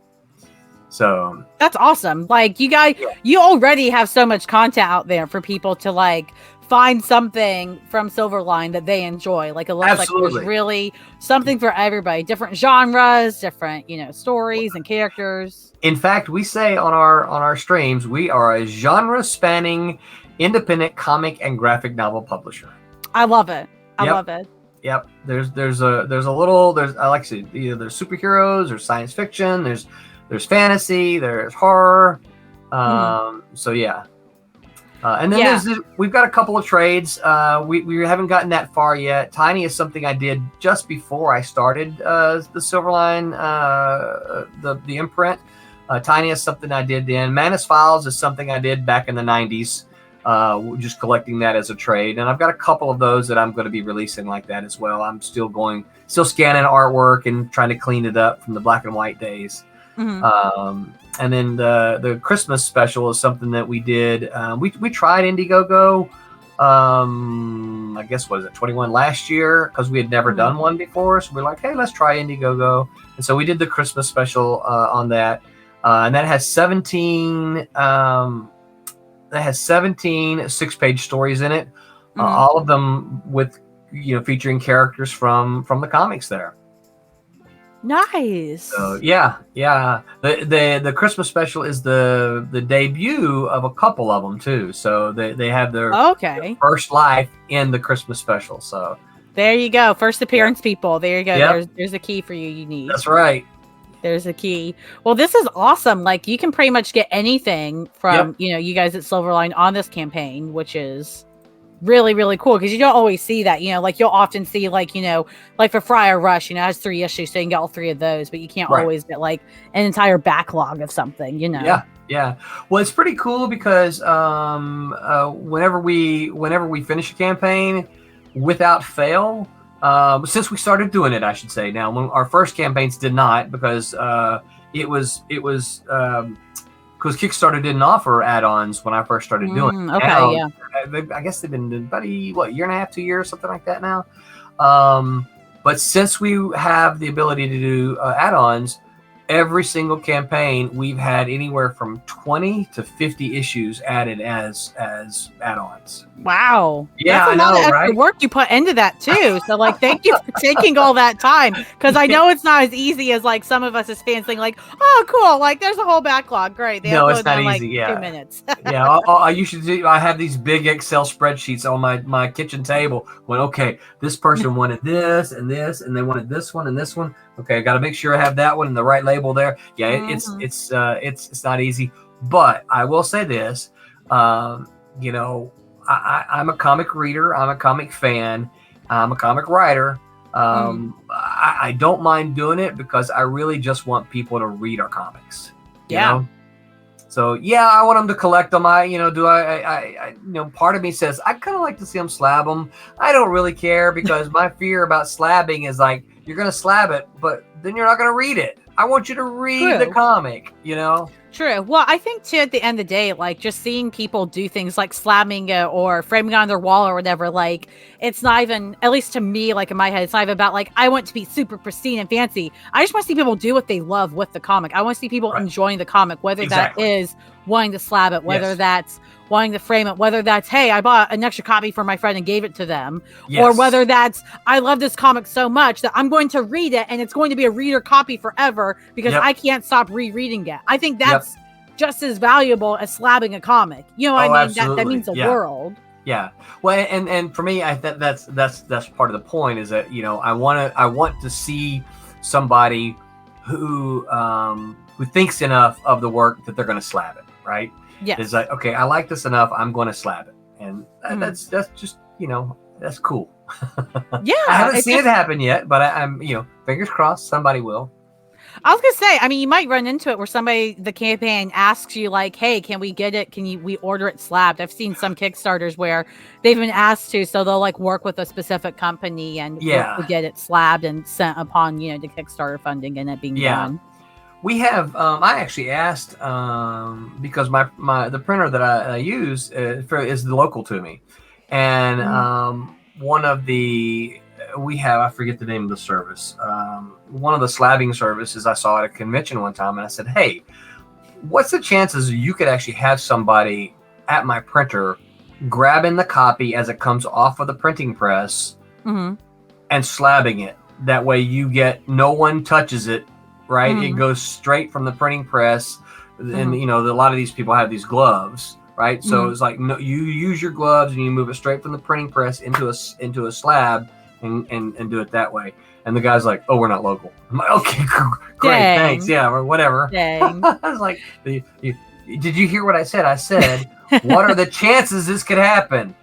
So that's awesome. Like you guys, you already have so much content out there for people to like find something from Silverline that they enjoy. Like it looks like there's really something for everybody, different genres, different, stories and characters. In fact, we say on our streams, we are a genre spanning independent comic and graphic novel publisher. I love it. I love it. Yep. There's I like to say there's superheroes, there's science fiction, there's fantasy, there's horror. So yeah. And then we've got a couple of trades. We haven't gotten that far yet. Tiny is something I did just before I started the Silverline the imprint. Tiny is something I did then. Manus Files is something I did back in the 90s. Just collecting that as a trade, and I've got a couple of those that I'm going to be releasing like that as well. I'm still scanning artwork and trying to clean it up from the black and white days. And then the Christmas special is something that we did. We tried Indiegogo. I guess was it 21 last year because we had never done one before. So we're like, hey, let's try Indiegogo, and so we did the Christmas special on that, and that has 17. That has 17 6-page stories in it, all of them with featuring characters from the comics there. Nice. So yeah. The Christmas special is the debut of a couple of them too. So they have their first life in the Christmas special. So there you go, first appearance, people. There you go. Yep. There's a key for you need. That's right. There's a key. Well, this is awesome. Like you can pretty much get anything from, you guys at Silverline on this campaign, which is really, really cool. Cause you don't always see that, like you'll often see like for Fire Rush, it has 3 issues. So you can get all 3 of those, but you can't always get like an entire backlog of something, Yeah. Yeah. Well, it's pretty cool because, whenever we finish a campaign without fail, since we started doing it, I should say. Now, when our first campaigns did not, because it was because Kickstarter didn't offer add-ons when I first started doing it. Okay, now, I guess they've been about a year and a half, 2 years, something like that now. But since we have the ability to do add-ons, every single campaign we've had anywhere from 20 to 50 issues added as add-ons. Wow. Yeah, that's a lot of extra work you put into that too. So like thank you for taking all that time, because I know it's not as easy as like some of us as fans think like, oh cool, like there's a whole backlog. Great. They no, it's not easy. Like 2 minutes. I have these big Excel spreadsheets on my kitchen table when this person wanted this and this and they wanted this one and this one. Okay, I got to make sure I have that one and the right label there. Yeah, it's not easy, but I will say this, I'm a comic reader, I'm a comic fan, I'm a comic writer. I don't mind doing it because I really just want people to read our comics. You know? So yeah, I want them to collect them. I part of me says I kind of like to see them slab them. I don't really care because my fear about slabbing is like, you're going to slab it, but then you're not going to read it. I want you to read the comic, you know? True. Well, I think too, at the end of the day, like just seeing people do things like slamming it or framing it on their wall or whatever, like it's not even, at least to me, like in my head, it's not even about like, I want to be super pristine and fancy. I just want to see people do what they love with the comic. I want to see people enjoying the comic, whether that is wanting to slab it, whether that's wanting to frame it, whether that's, hey, I bought an extra copy for my friend and gave it to them, or whether that's, I love this comic so much that I'm going to read it and it's going to be a reader copy forever because I can't stop rereading it. I think that's just as valuable as slabbing a comic. You know what I mean? That means the world. Yeah. Well, and for me, that's part of the point is that, you know, I want to see somebody who thinks enough of the work that they're going to slab it, right? Yeah. It's like, okay, I like this enough, I'm going to slab it. And that's just, you know, that's cool. Yeah. I haven't seen it happen yet, but I'm, you know, fingers crossed somebody will. I was going to say, I mean, you might run into it where somebody, the campaign asks you like, hey, can we get it? We order it slabbed? I've seen some Kickstarters where they've been asked to, so they'll like work with a specific company and to get it slabbed and sent upon, you know, the Kickstarter funding and it being done. We have, I actually asked, because the printer that I use is local to me. And one of the, I forget the name of the service. One of the slabbing services I saw at a convention one time, and I said, hey, what's the chances you could actually have somebody at my printer grabbing the copy as it comes off of the printing press and slabbing it? That way you get, no one touches it. Right, it goes straight from the printing press, and you know a lot of these people have these gloves, right? So it's like, no, you use your gloves and you move it straight from the printing press into a slab and do it that way. And the guy's like, "Oh, we're not local." I'm like, "Okay, great, thanks, yeah, or whatever." Dang. I was like, "Did you hear what I said?" I said, "What are the chances this could happen?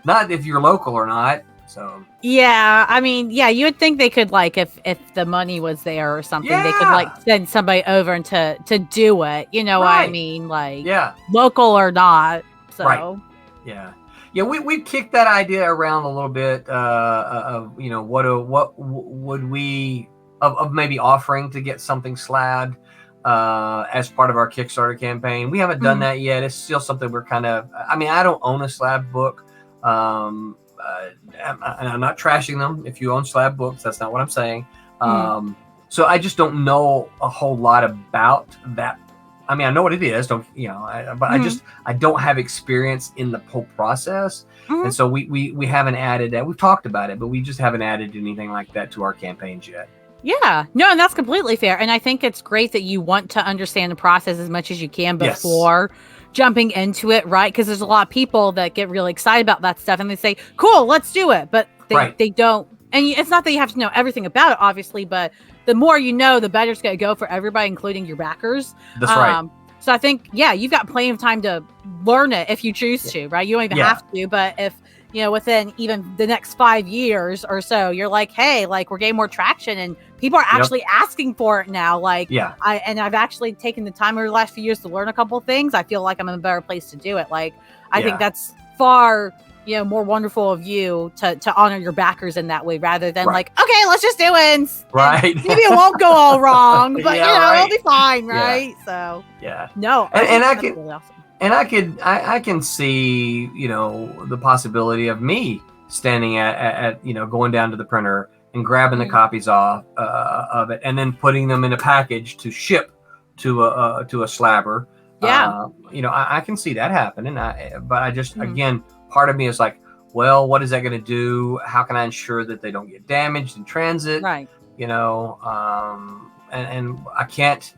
Not if you're local or not." So yeah, I mean, yeah, you would think they could like if the money was there or something, they could like send somebody over and to do it. You know what I mean? Like local or not. So yeah, we kicked that idea around a little bit of, you know, what would we of maybe offering to get something slabbed as part of our Kickstarter campaign. We haven't done that yet. It's still something we're kind of, I mean, I don't own a slab book. I'm not trashing them. If you own slab books, that's not what I'm saying. So I just don't know a whole lot about that. I mean, I know what it is, but I don't have experience in the whole process. And so we haven't added that. We've talked about it, but we just haven't added anything like that to our campaigns yet. Yeah, no, and that's completely fair. And I think it's great that you want to understand the process as much as you can before jumping into it, right? Because there's a lot of people that get really excited about that stuff and they say, cool, let's do it. But they don't. And it's not that you have to know everything about it, obviously, but the more you know, the better it's going to go for everybody, including your backers. That's right. So I think, you've got plenty of time to learn it if you choose to, right? You don't even have to, but if, you know, within even the next 5 years or so, you're like, hey, like we're getting more traction and people are actually asking for it now. Like, I've actually taken the time over the last few years to learn a couple of things. I feel like I'm in a better place to do it. Like, I think that's far, you know, more wonderful of you to honor your backers in that way rather than like, okay, let's just do it. And maybe it won't go all wrong, but you know, it'll be fine. Right. So no, and I can, really awesome. And I can see, you know, the possibility of me standing at you know, going down to the printer and grabbing the copies off of it and then putting them in a package to ship to a slabber. You know, I can see that happening. But I just, again, part of me is like, well, what is that going to do? How can I ensure that they don't get damaged in transit? Right. You know, and I can't.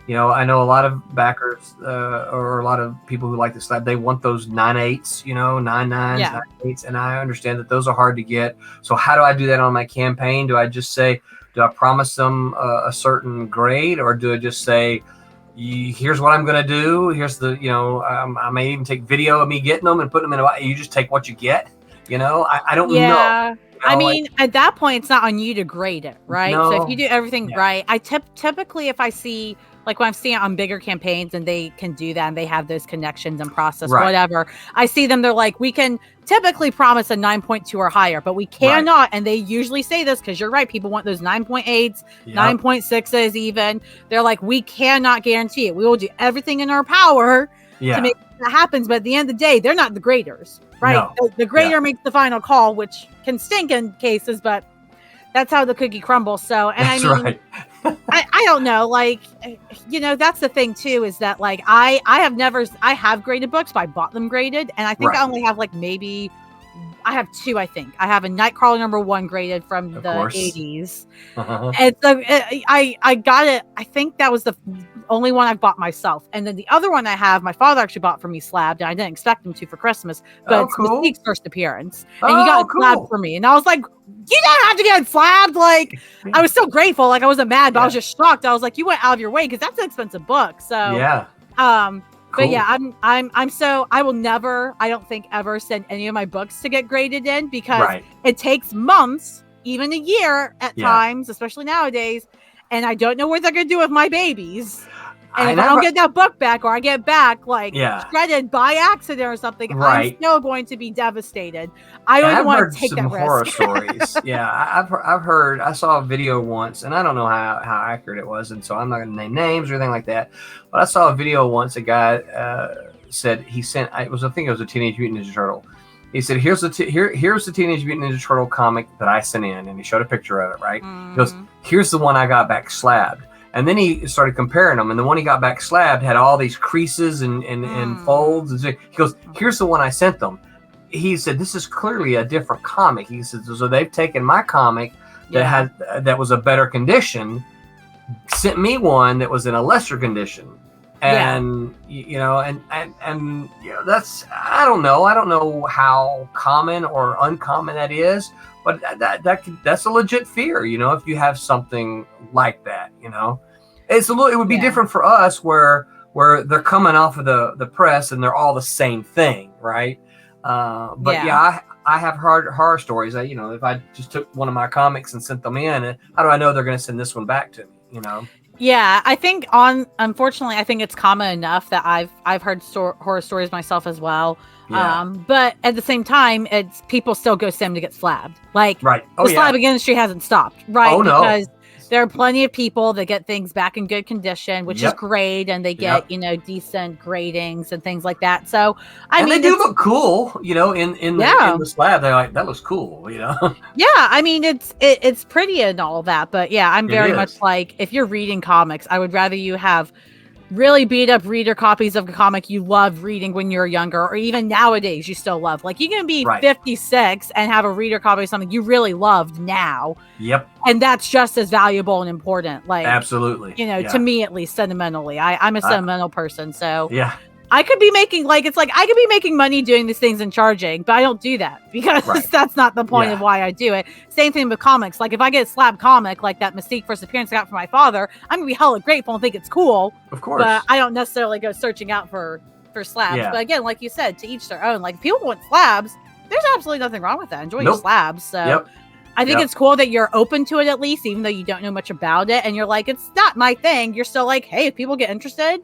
You know, I know a lot of backers or a lot of people who like the slab, they want those 9/8s, you know, 9/9s, 9/8s, and I understand that those are hard to get. So how do I do that on my campaign? Do I just say, do I promise them a certain grade, or do I just say, here's what I'm going to do. Here's the, you know, I may even take video of me getting them and put them in you just take what you get. You know, I don't know. I mean, at that point, it's not on you to grade it, right? No, so if you do everything right, I typically, if I see, like when I'm seeing it on bigger campaigns and they can do that and they have those connections and process, whatever, I see them, they're like, we can typically promise a 9.2 or higher, but we cannot. And they usually say this because you're right. People want those 9.8s, 9.6s even. They're like, we cannot guarantee it. We will do everything in our power to make that happens. But at the end of the day, they're not the graders, right? No. The grader makes the final call, which can stink in cases, but that's how the cookie crumbles. So, and that's I mean, I don't know, like, you know, that's the thing too, is that like, I have graded books, but I bought them graded. And I think I only have like, maybe I have two, I think. I have a Nightcrawler #1 graded from the 80s. And so I got it. I think that was the only one I've bought myself. And then the other one I have, my father actually bought for me slabbed, and I didn't expect him to for Christmas, but it's Mystique's first appearance. And you got it slabbed for me. And I was like, you don't have to get it slabbed. Like, I was so grateful. Like, I wasn't mad, but I was just shocked. I was like, you went out of your way, because that's an expensive book. So but yeah, I will never, I don't think ever send any of my books to get graded in, because it takes months, even a year at times, especially nowadays. And I don't know what they're going to do with my babies. And if I don't get that book back, or I get back like shredded by accident or something, I'm still going to be devastated. I don't want to take that risk. Horror stories. I've heard. I saw a video once, and I don't know how accurate it was, and so I'm not going to name names or anything like that. But I saw a video once. A guy said he sent. I think it was a Teenage Mutant Ninja Turtle. He said, here's the Teenage Mutant Ninja Turtle comic that I sent in, and he showed a picture of it. Right? He goes, here's the one I got back slabbed. And then he started comparing them, and the one he got back slabbed had all these creases and folds. And he goes, here's the one I sent them. He said, this is clearly a different comic. He said, so they've taken my comic that was a better condition, sent me one that was in a lesser condition. And you know, and you know, that's, I don't know how common or uncommon that is, but that's a legit fear, you know, if you have something like that, you know. It would be different for us where they're coming off of the press and they're all the same thing, right? But I have horror stories. You know, if I just took one of my comics and sent them in, how do I know they're going to send this one back to me, you know? Yeah, I think unfortunately, I think it's common enough that I've heard horror stories myself as well. But at the same time, it's people still go see them to get slabbed. Like the slabbing industry hasn't stopped, right? Oh, no. Because there are plenty of people that get things back in good condition, which is great, and they get you know, decent gradings and things like that. So I mean, they do look cool, you know, in the slab. They're like, that looks cool, you know. Yeah, I mean, it's pretty and all that, but yeah, I'm very much like, if you're reading comics, I would rather you have really beat up reader copies of a comic you loved reading when you were younger, or even nowadays you still love. Like, you can be 56 and have a reader copy of something you really loved now. Yep. And that's just as valuable and important. Like, absolutely. You know, to me, at least sentimentally, I'm a sentimental person. So yeah, I could be making, like, it's like I could be making money doing these things and charging, but I don't do that because that's not the point of why I do it. Same thing with comics. Like, if I get a slab comic like that Mystique first appearance I got from my father, I'm gonna be hella grateful and think it's cool. Of course. But I don't necessarily go searching out for slabs. Yeah. But again, like you said, to each their own. Like, if people want slabs, there's absolutely nothing wrong with that. Enjoy your slabs. So I think it's cool that you're open to it, at least, even though you don't know much about it. And you're like, it's not my thing. You're still like, hey, if people get interested,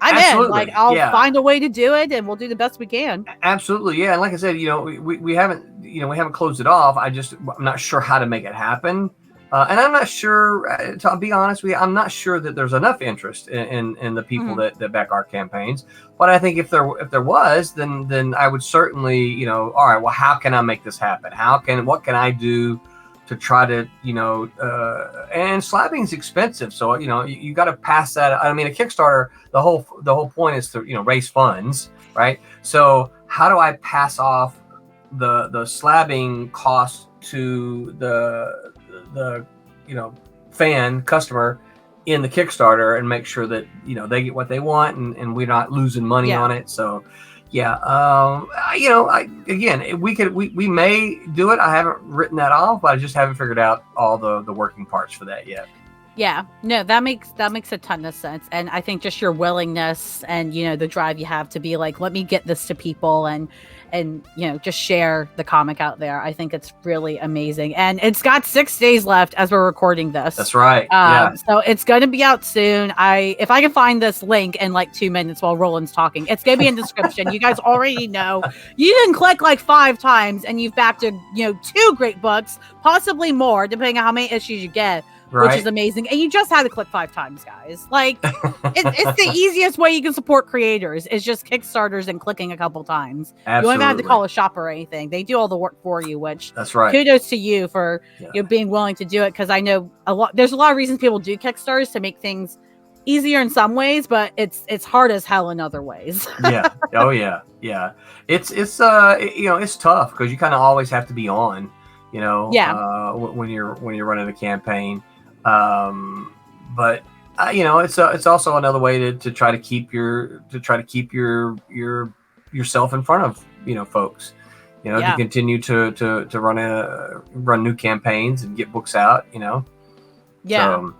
I'm in. Like, I'll find a way to do it, and we'll do the best we can. Absolutely, yeah. And like I said, you know, we haven't closed it off. I'm not sure how to make it happen, and I'm not sure. To be honest with you, I'm not sure that there's enough interest in the people that back our campaigns. But I think if there was, then I would certainly, you know, all right. Well, how can I make this happen? What can I do to try to, you know, and slabbing is expensive. So, you know, you got to pass that. I mean, a Kickstarter, the whole point is to, you know, raise funds, right? So how do I pass off the slabbing cost to the, you know, customer in the Kickstarter and make sure that, you know, they get what they want and we're not losing money on it. So, yeah, you know, again, we may do it. I haven't written that off, but I just haven't figured out all the working parts for that yet. Yeah, no, that makes a ton of sense. And I think just your willingness and, you know, the drive you have to be like, let me get this to people and, you know, just share the comic out there. I think it's really amazing. And it's got 6 days left as we're recording this. That's right. Yeah. So it's going to be out soon. If I can find this link in like 2 minutes while Roland's talking, it's going to be in the description. You guys already know. You didn't click like 5 times and you've backed a, you know, 2 great books, possibly more, depending on how many issues you get. Right. Which is amazing. And you just had to click 5 times, guys. Like, it's the easiest way you can support creators is just Kickstarters and clicking a couple times. Absolutely. You don't even have to call a shop or anything. They do all the work for you, which that's right. Kudos to you for you know, being willing to do it. Because I know there's a lot of reasons people do Kickstarters to make things easier in some ways, but it's hard as hell in other ways. Yeah. Oh yeah. Yeah. It's you know, it's tough because you kind of always have to be on, you know, when you're running a campaign. But you know, it's also another way to try to keep yourself in front of, you know, folks, you know, to continue to run new campaigns and get books out, you know. Yeah. So,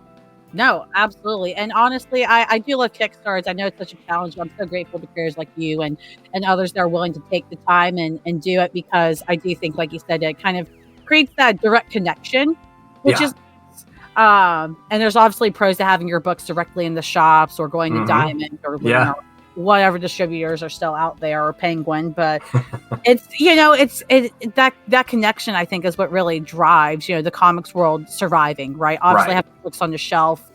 no, absolutely. And honestly, I do love Kickstarters. I know it's such a challenge. I'm so grateful to creators like you and others that are willing to take the time and do it, because I do think, like you said, it kind of creates that direct connection, which is and there's obviously pros to having your books directly in the shops or going to Diamond or whatever distributors are still out there, or Penguin. But it's, you know, that connection, I think, is what really drives, you know, the comics world surviving, right? Obviously having books on the shelf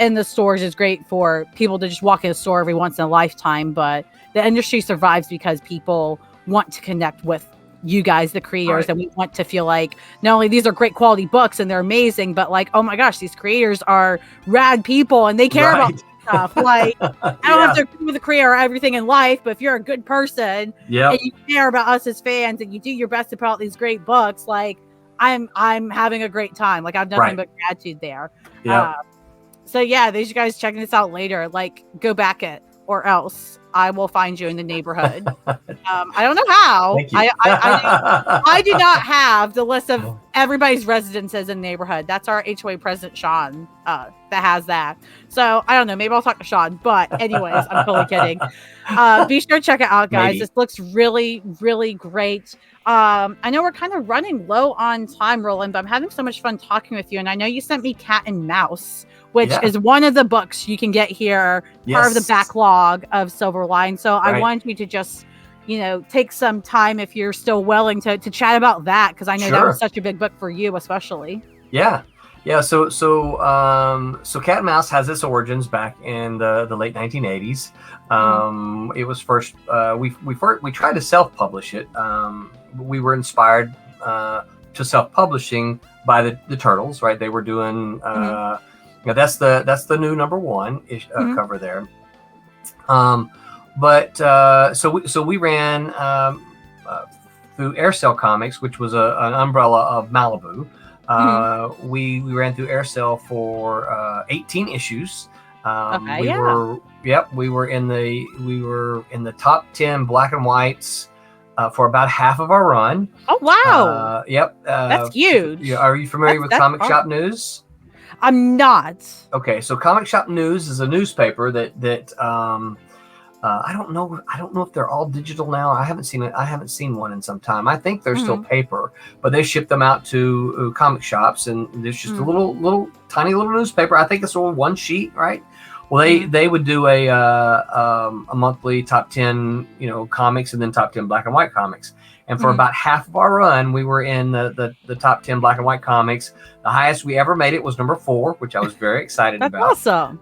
in the stores is great for people to just walk in a store every once in a lifetime, but the industry survives because people want to connect with you guys, the creators, and we want to feel like not only these are great quality books and they're amazing, but like, oh my gosh, these creators are rad people and they care about stuff. Like, I don't have to agree with the creator or everything in life, but if you're a good person and you care about us as fans and you do your best to put out these great books, like I'm having a great time. Like, I've nothing but gratitude there. So yeah, these guys checking this out later, like, go back it, or else I will find you in the neighborhood. I don't know how. I do not have the list of everybody's residences in the neighborhood. That's our HOA president, Sean, that has that. So I don't know. Maybe I'll talk to Sean. But anyways, I'm totally kidding. Be sure to check it out, guys. Maybe. This looks really, really great. I know we're kind of running low on time, Roland, but I'm having so much fun talking with you. And I know you sent me Cat and Mouse, which is one of the books you can get here, part of the backlog of Silverline. So I wanted you to just, you know, take some time, if you're still willing, to chat about that, because I know that was such a big book for you, especially. Yeah. So Cat and Mouse has its origins back in the late 1980s. It was first we tried to self-publish it. We were inspired to self-publishing by the Turtles, right? They were doing. You know, that's the new #1 cover there. So we ran through Aircell Comics, which was an umbrella of Malibu. We ran through Aircell for 18 issues. We were in the top 10 black and whites for about half of our run. Oh wow! That's huge. Are you familiar with Comic Shop News? I'm not. Okay, so Comic Shop News is a newspaper that I don't know if they're all digital now. I haven't seen one in some time. I think they're still paper, but they ship them out to comic shops, and there's just a little tiny little newspaper. I think it's all one sheet, right? Well, they would do a monthly top 10, you know, comics, and then top 10 black and white comics. And for about half of our run, we were in the top 10 black and white comics. The highest we ever made it was #4, which I was very excited about. That's awesome.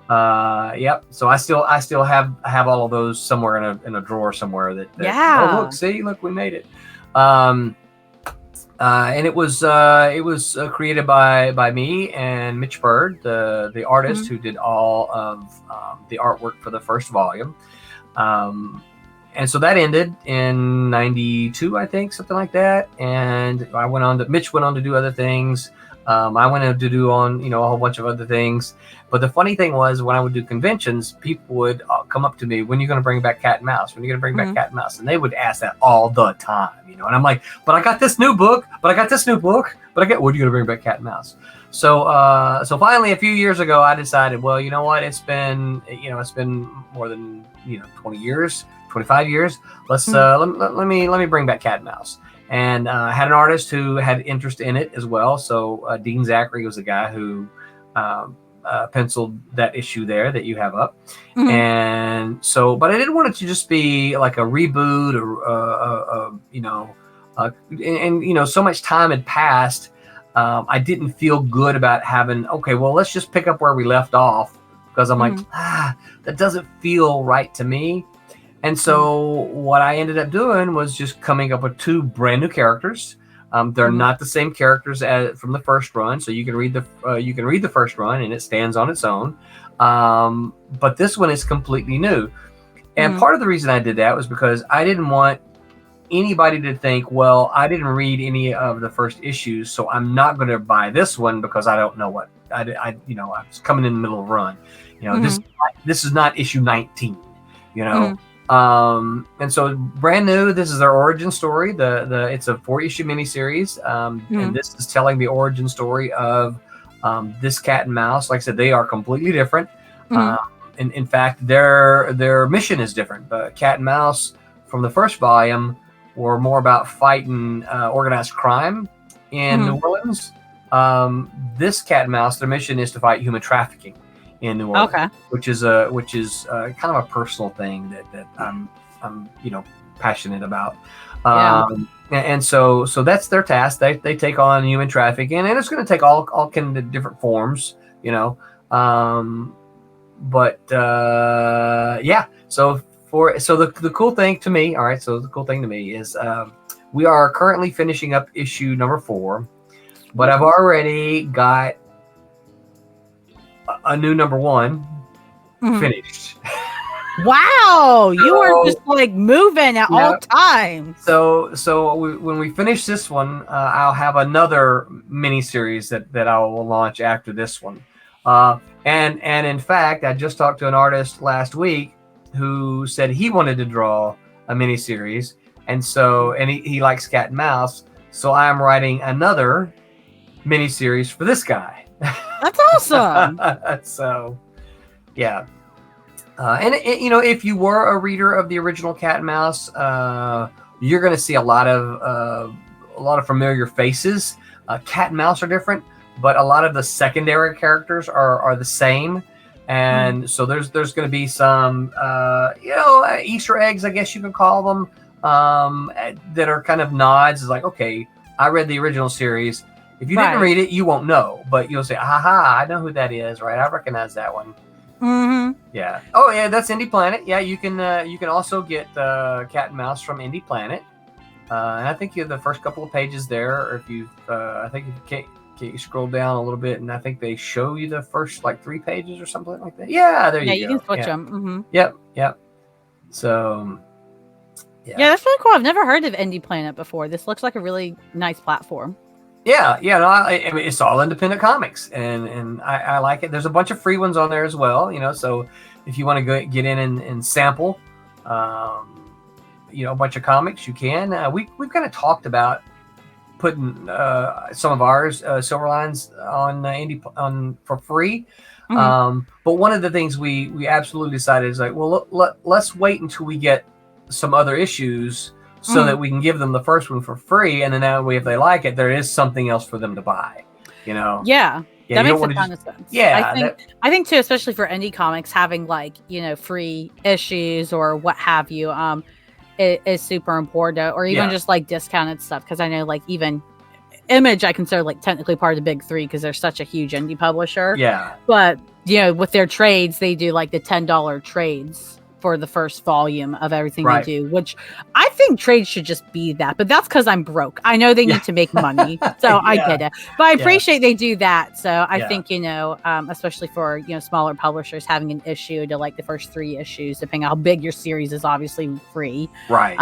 So I still have all of those somewhere in a drawer somewhere. Oh, look, we made it. And it was created by me and Mitch Bird, the artist who did all of the artwork for the first volume. And so that ended in 92, I think, something like that. And Mitch went on to do other things. I went to do on, a whole bunch of other things. But the funny thing was, when I would do conventions, people would come up to me, when are you going to bring back Cat and Mouse? When are you going to bring back Cat and Mouse? And they would ask that all the time, And I'm like, but I got this new book, when are you going to bring back Cat and Mouse? So finally, a few years ago, I decided, well, you know what? It's been more than 20 years, 25 years. Let's let me bring back Cat and Mouse. And I had an artist who had interest in it as well. So Dean Zachary was the guy who penciled that issue there that you have up. And so, but I didn't want it to just be like a reboot or so much time had passed. I didn't feel good about having, okay, well, let's just pick up where we left off, because I'm like, that doesn't feel right to me. And so what I ended up doing was just coming up with 2 brand new characters. They're not the same characters as from the first run, so you can read the first run and it stands on its own. But this one is completely new. And part of the reason I did that was because I didn't want anybody to think, well, I didn't read any of the first issues, so I'm not going to buy this one because I don't know what I was coming in the middle of a run. This is not issue 19. And so brand new. This is their origin story. It's a 4-issue miniseries, and this is telling the origin story of this cat and mouse. Like I said, they are completely different. In fact, their mission is different. The cat and mouse from the first volume were more about fighting organized crime in New Orleans. This cat and mouse, their mission is to fight human trafficking in New Orleans, which is kind of a personal thing that I'm passionate about. And so that's their task. They take on human trafficking, and it's going to take all kind of different forms, So the cool thing to me, is we are currently finishing up issue number 4, but I've already got a new number 1 finished. Wow, you are just like moving at all times. So when we finish this one, I'll have another mini series that I will launch after this one. And in fact, I just talked to an artist last week who said he wanted to draw a mini series, and he likes cat and mouse. So I'm writing another mini series for this guy. That's awesome. So, yeah. And if you were a reader of the original Cat and Mouse, you're going to see a lot of familiar faces. Cat and Mouse are different, but a lot of the secondary characters are the same. And so there's going to be some Easter eggs, I guess you could call them, that are kind of nods. It's like, okay, I read the original series. If you didn't read it, you won't know, but you'll say, "Aha! I know who that is." Right? I recognize that one. Yeah. Oh, yeah. That's Indie Planet. Yeah, you can also get Cat and Mouse from Indie Planet, and I think you have the first couple of pages there. Or if you, I think if you scroll down a little bit, and I think they show you the first 3 pages or something like that. Yeah, there you go. Yeah, you can switch them. Yep. So. Yeah, that's really cool. I've never heard of Indie Planet before. This looks like a really nice platform. Yeah. No, I mean, it's all independent comics, and I like it. There's a bunch of free ones on there as well, So if you want to get in and sample, a bunch of comics, you can. We've kind of talked about putting some of ours, Silverlines, on for free. But one of the things we absolutely decided is let's wait until we get some other issues, so that we can give them the first one for free, and then that way, if they like it, there is something else for them to buy. Yeah, that makes a ton of sense. Yeah, I think too, especially for indie comics, having free issues or what have you, is super important, or even just discounted stuff. Because I know even Image, I consider technically part of the big 3 because they're such a huge indie publisher. Yeah, but with their trades, they do the $10 trades for the first volume of everything they do, which I think trades should just be that, but that's because I'm broke. I know they need to make money, so I get it, but I appreciate they do that. So I think, especially for, smaller publishers, having an issue to the first 3 issues, depending on how big your series is, obviously free, right?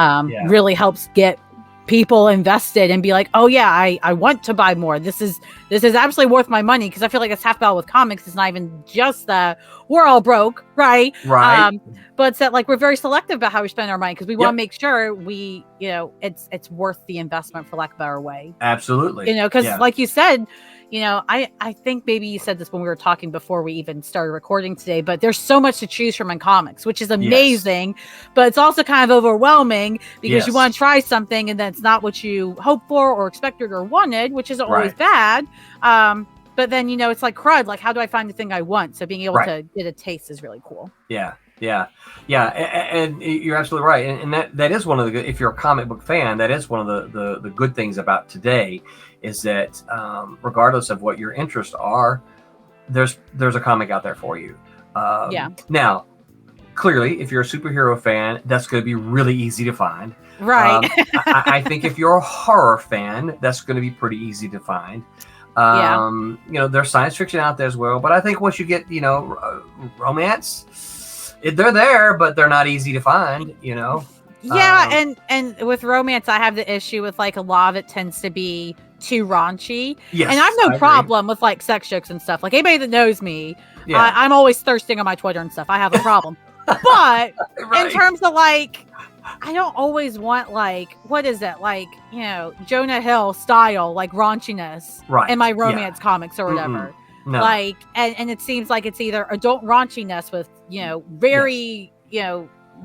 Really helps get people invested and be like, oh yeah, I want to buy more. This is absolutely worth my money, because I feel like it's half battle with comics. It's not even just that we're all broke, right? But it's that like we're very selective about how we spend our money, because we want to make sure we, it's worth the investment, for lack of a better way. Absolutely. Because like you said, I think maybe you said this when we were talking before we even started recording today, but there's so much to choose from in comics, which is amazing, but it's also kind of overwhelming, because you want to try something and then it's not what you hoped for or expected or wanted, which isn't always bad. But then, it's like crud, like how do I find the thing I want? So being able to get a taste is really cool. And you're absolutely right. And that is one of the good, if you're a comic book fan, that is one of the good things about today, is that regardless of what your interests are, there's a comic out there for you. Now, clearly, if you're a superhero fan, that's going to be really easy to find. Right. I think if you're a horror fan, that's going to be pretty easy to find. There's science fiction out there as well, but I think once you get, romance, they're there, but they're not easy to find, and with romance, I have the issue with like a lot of it tends to be too raunchy. And I have no problem with like sex jokes and stuff. Like anybody that knows me, I'm always thirsting on my Twitter and stuff. I have a problem. But in terms of like, I don't always want like, what is it? Like, Jonah Hill style, like raunchiness in my romance comics or whatever. No. Like, and it seems like it's either adult raunchiness with, very,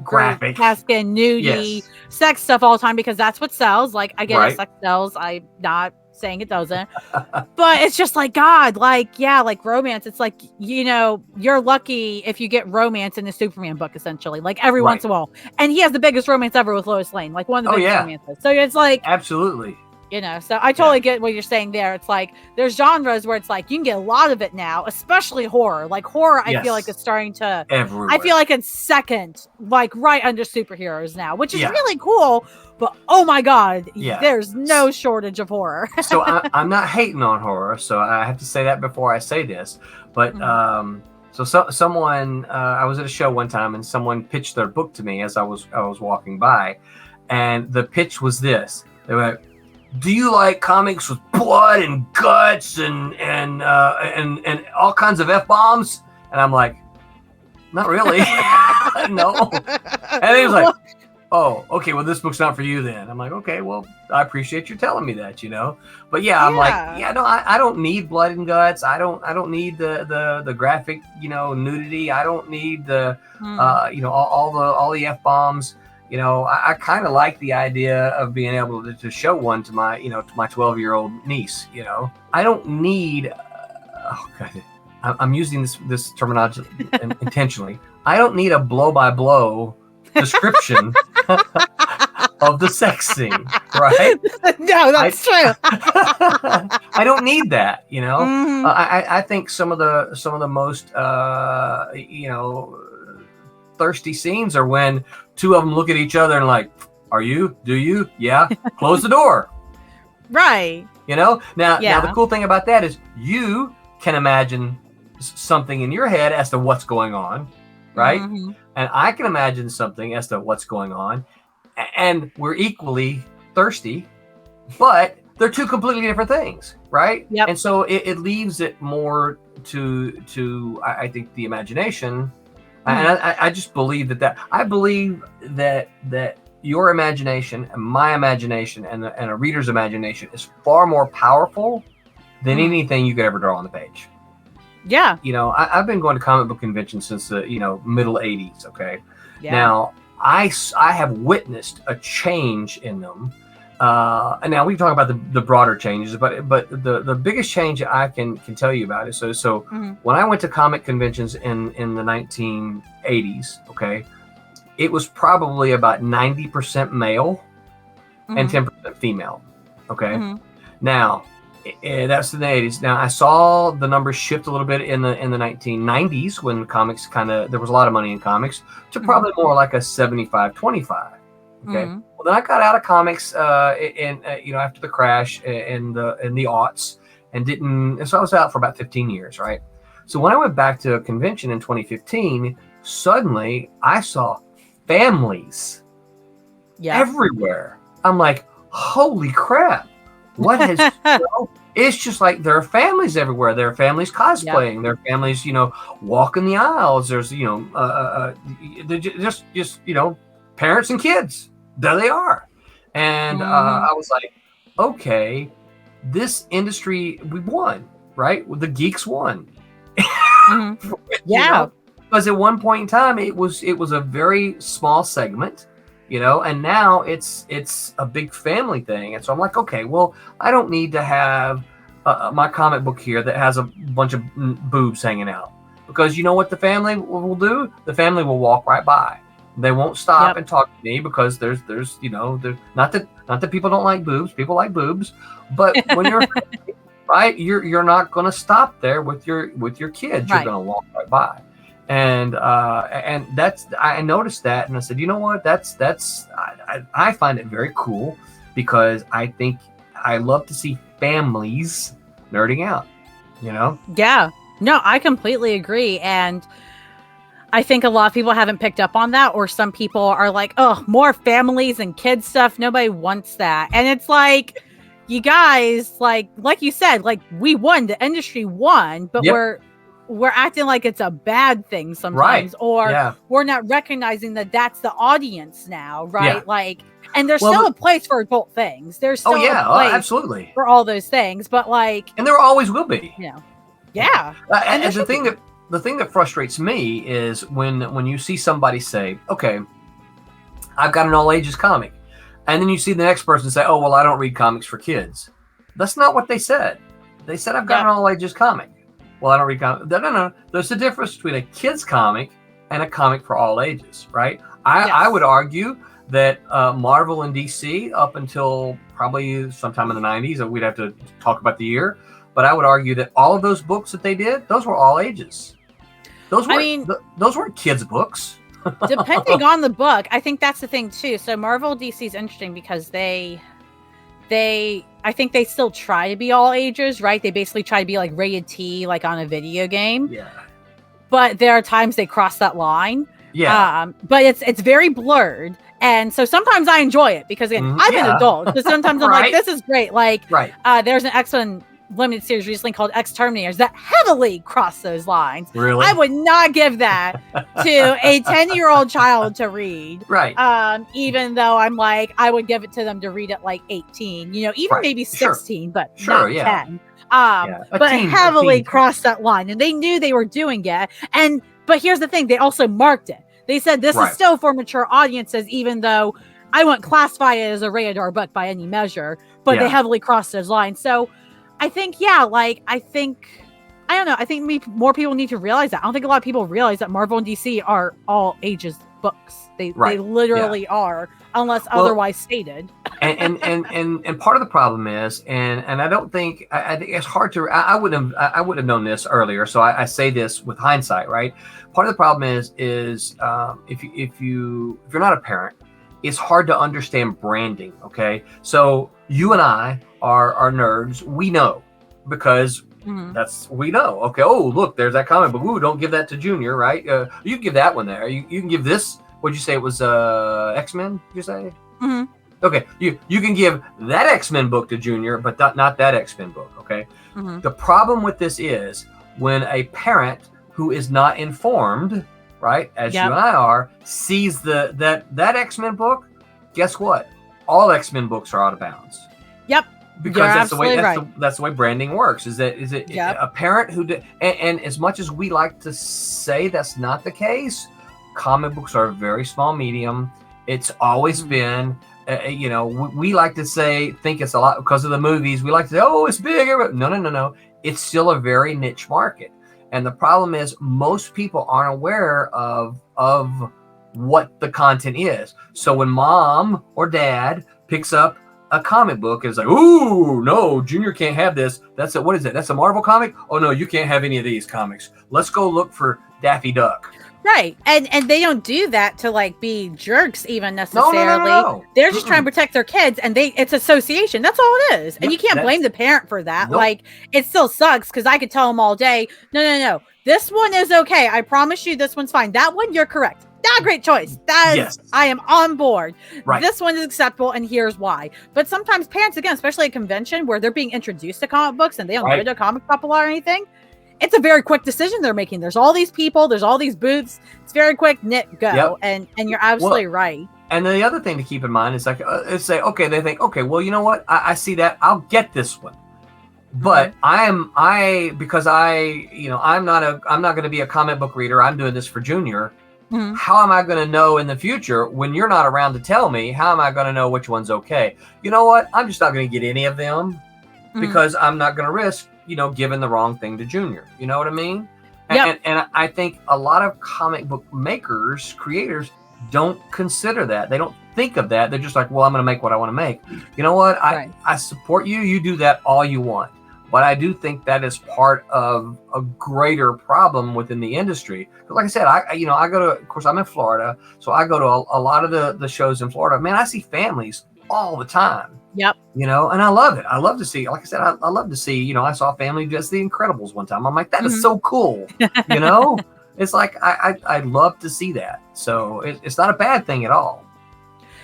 graphic, casket, nudity, sex stuff all the time, because that's what sells. Like, I get it, sex sells. I'm not saying it doesn't, but it's just like, God, like, like romance. It's like, you're lucky if you get romance in a Superman book, essentially, like every once in a while. And he has the biggest romance ever with Lois Lane, like one of the biggest romances. So it's like, absolutely. So I totally get what you're saying there. It's like there's genres where it's like you can get a lot of it now, especially horror. Like horror, I feel like it's starting to everywhere. I feel like it's second, like right under superheroes now, which is really cool. But oh my God, there's no shortage of horror. So I'm not hating on horror, so I have to say that before I say this. But someone I was at a show one time, and someone pitched their book to me as I was walking by, and the pitch was this: they were like, do you like comics with blood and guts and all kinds of F-bombs? And I'm like, not really. No. And he was like, oh, okay, well, this book's not for you then. I'm like, okay, well, I appreciate you telling me that, But I'm like, no, I don't need blood and guts. I don't need the graphic, nudity. I don't need the all the F-bombs. I kind of like the idea of being able to show one to my 12-year-old niece. I don't need. I'm using this terminology intentionally. I don't need a blow-by-blow description of the sex scene, right? No, that's true. I don't need that. I think some of the most thirsty scenes are when two of them look at each other and like, are you? Do you? Yeah. Close the door. Right. Now the cool thing about that is you can imagine something in your head as to what's going on, right? Mm-hmm. And I can imagine something as to what's going on, and we're equally thirsty, but they're two completely different things, right? Yep. And so it leaves it more to I think the imagination. And I just believe that I believe that your imagination and my imagination and a reader's imagination is far more powerful than anything you could ever draw on the page. Yeah. I've been going to comic book conventions since the middle 80s. Okay. Yeah. Now I have witnessed a change in them. And now we can talk about the broader changes, but the biggest change I can tell you about it. So when I went to comic conventions in the 1980s, okay, it was probably about 90% male and 10% female. Okay. Now that's in the 80s. Now I saw the numbers shift a little bit in the 1990s when comics there was a lot of money in comics, to probably more like a 75-25. Okay. Well, then I got out of comics after the crash in the aughts, and so I was out for about 15 years, right? So when I went back to a convention in 2015, suddenly I saw families everywhere. I'm like, holy crap, what has, it's just like there are families everywhere. There are families cosplaying. There are families, walking the aisles. There's, just parents and kids. There they are. And I was like, okay, this industry, we won, right? The geeks won. Yeah. Because at one point in time, it was a very small segment. And now it's a big family thing. And so I'm like, okay, well, I don't need to have my comic book here that has a bunch of boobs hanging out, because you know what the family will do? The family will walk right by. They won't stop and talk to me, because there's not that people don't like boobs. People like boobs, but when you're right, you're not going to stop there with your kids. You're going to walk right by. And that's, I noticed that, and I said, you know what, I find it very cool, because I think I love to see families nerding out, Yeah, no, I completely agree. And I think a lot of people haven't picked up on that, or some people are like, oh, more families and kids stuff. Nobody wants that. And it's like, you guys, like you said, like, we won, the industry won, but we're acting like it's a bad thing sometimes, or we're not recognizing that that's the audience now, right? Yeah. Like, and there's still a place for adult things. There's still a place absolutely for all those things, but like, and there always will be. Yeah. And the thing that frustrates me is when you see somebody say, okay, I've got an all ages comic, and then you see the next person say, oh, well, I don't read comics for kids. That's not what they said. They said, I've got an all ages comic. Well, I don't read comics. No. There's a difference between a kid's comic and a comic for all ages, right? I would argue that Marvel and DC, up until probably sometime in the 90s, we'd have to talk about the year, but I would argue that all of those books that they did, those were all ages. Those weren't kids' books. Depending on the book, I think that's the thing too. So Marvel DC is interesting because they I think they still try to be all ages, right? They basically try to be like rated T, like on a video game. Yeah. But there are times they cross that line. Yeah. But it's very blurred. And so sometimes I enjoy it because again, I'm an adult. But sometimes I'm like, this is great. Like, there's an X-Men limited series recently called X-Terminators that heavily cross those lines. Really? I would not give that to a 10-year-old child to read. Right. Even though I'm like, I would give it to them to read at like 18, even maybe 16, but not 10. But heavily crossed that line, and they knew they were doing it. But here's the thing, they also marked it. They said this is still for mature audiences, even though I wouldn't classify it as a rated R book by any measure, but they heavily crossed those lines. So I think, I don't know. I think more people need to realize that. I don't think a lot of people realize that Marvel and DC are all ages books. They literally are, unless otherwise stated. and part of the problem is, and I don't think, I think it's hard to, I would have known this earlier. So I say this with hindsight, right? Part of the problem is if you're not a parent, it's hard to understand branding. Okay. So you and I are nerds. We know, because we know. Okay. Oh, look, there's that comic book. Ooh, don't give that to Junior, right? You can give that one there. You can give this. What'd you say? It was X-Men, you say? Mm-hmm. Okay. You can give that X-Men book to Junior, but not that X-Men book. Okay. Mm-hmm. The problem with this is when a parent who is not informed, right, as you and I are, sees that X-Men book, guess what? All X-Men books are out of bounds. Yep. Because that's the way branding works. Is it a parent who and as much as we like to say that's not the case, comic books are a very small medium. It's always been. We like to think it's a lot because of the movies. We like to say, oh, it's bigger. No. It's still a very niche market. And the problem is most people aren't aware of what the content is. So when mom or dad picks up a comic book, it's like, ooh, no, Junior can't have this. What is it? That's a Marvel comic? Oh no, you can't have any of these comics. Let's go look for Daffy Duck. Right. And they don't do that to like be jerks even necessarily. No. They're just trying to protect their kids, and it's association. That's all it is. And you can't blame the parent for that. Nope. Like, it still sucks because I could tell them all day, no. This one is okay. I promise you this one's fine. That one, you're correct. not a great choice. I am on board. Right. This one is acceptable, and here's why. But sometimes parents, again, especially at convention where they're being introduced to comic books and they don't go to a comic shop a lot or anything, it's a very quick decision they're making. There's all these people, there's all these booths. It's very quick, knit, go. And you're absolutely right. And the other thing to keep in mind is like, they think, okay, well, you know what? I see that. I'll get this one. But I'm not going to be a comic book reader. I'm doing this for Junior. How am I going to know in the future when you're not around to tell me? How am I going to know which one's okay? You know what? I'm just not going to get any of them because I'm not going to risk, giving the wrong thing to Junior. You know what I mean? And I think a lot of comic book makers, creators, don't consider that. They don't think of that. They're just like, well, I'm going to make what I want to make. You know what? I support you. You do that all you want. But I do think that is part of a greater problem within the industry. But like I said, I go to, of course, I'm in Florida, so I go to a lot of the shows in Florida. Man, I see families all the time. Yep. And I love it. I love to see, like I said, I love to see, I saw a family dress The Incredibles one time. I'm like, that is so cool. It's like, I love to see that. So it's not a bad thing at all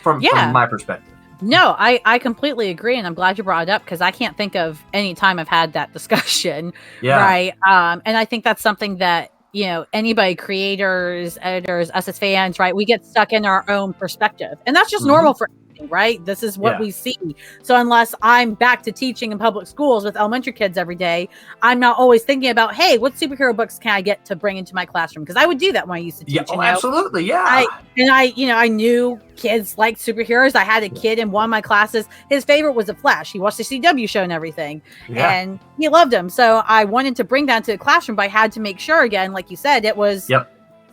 from my perspective. No, I completely agree. And I'm glad you brought it up because I can't think of any time I've had that discussion. Yeah. Right. And I think that's something that, anybody, creators, editors, us as fans, right? We get stuck in our own perspective. And that's just normal for right? This is what we see. So unless I'm back to teaching in public schools with elementary kids every day, I'm not always thinking about, hey, what superhero books can I get to bring into my classroom? Because I would do that when I used to teach. Yeah, absolutely. Yeah. I knew kids liked superheroes. I had a kid in one of my classes. His favorite was The Flash. He watched the CW show and everything. Yeah. And he loved him. So I wanted to bring that to the classroom, but I had to make sure, again, like you said, it was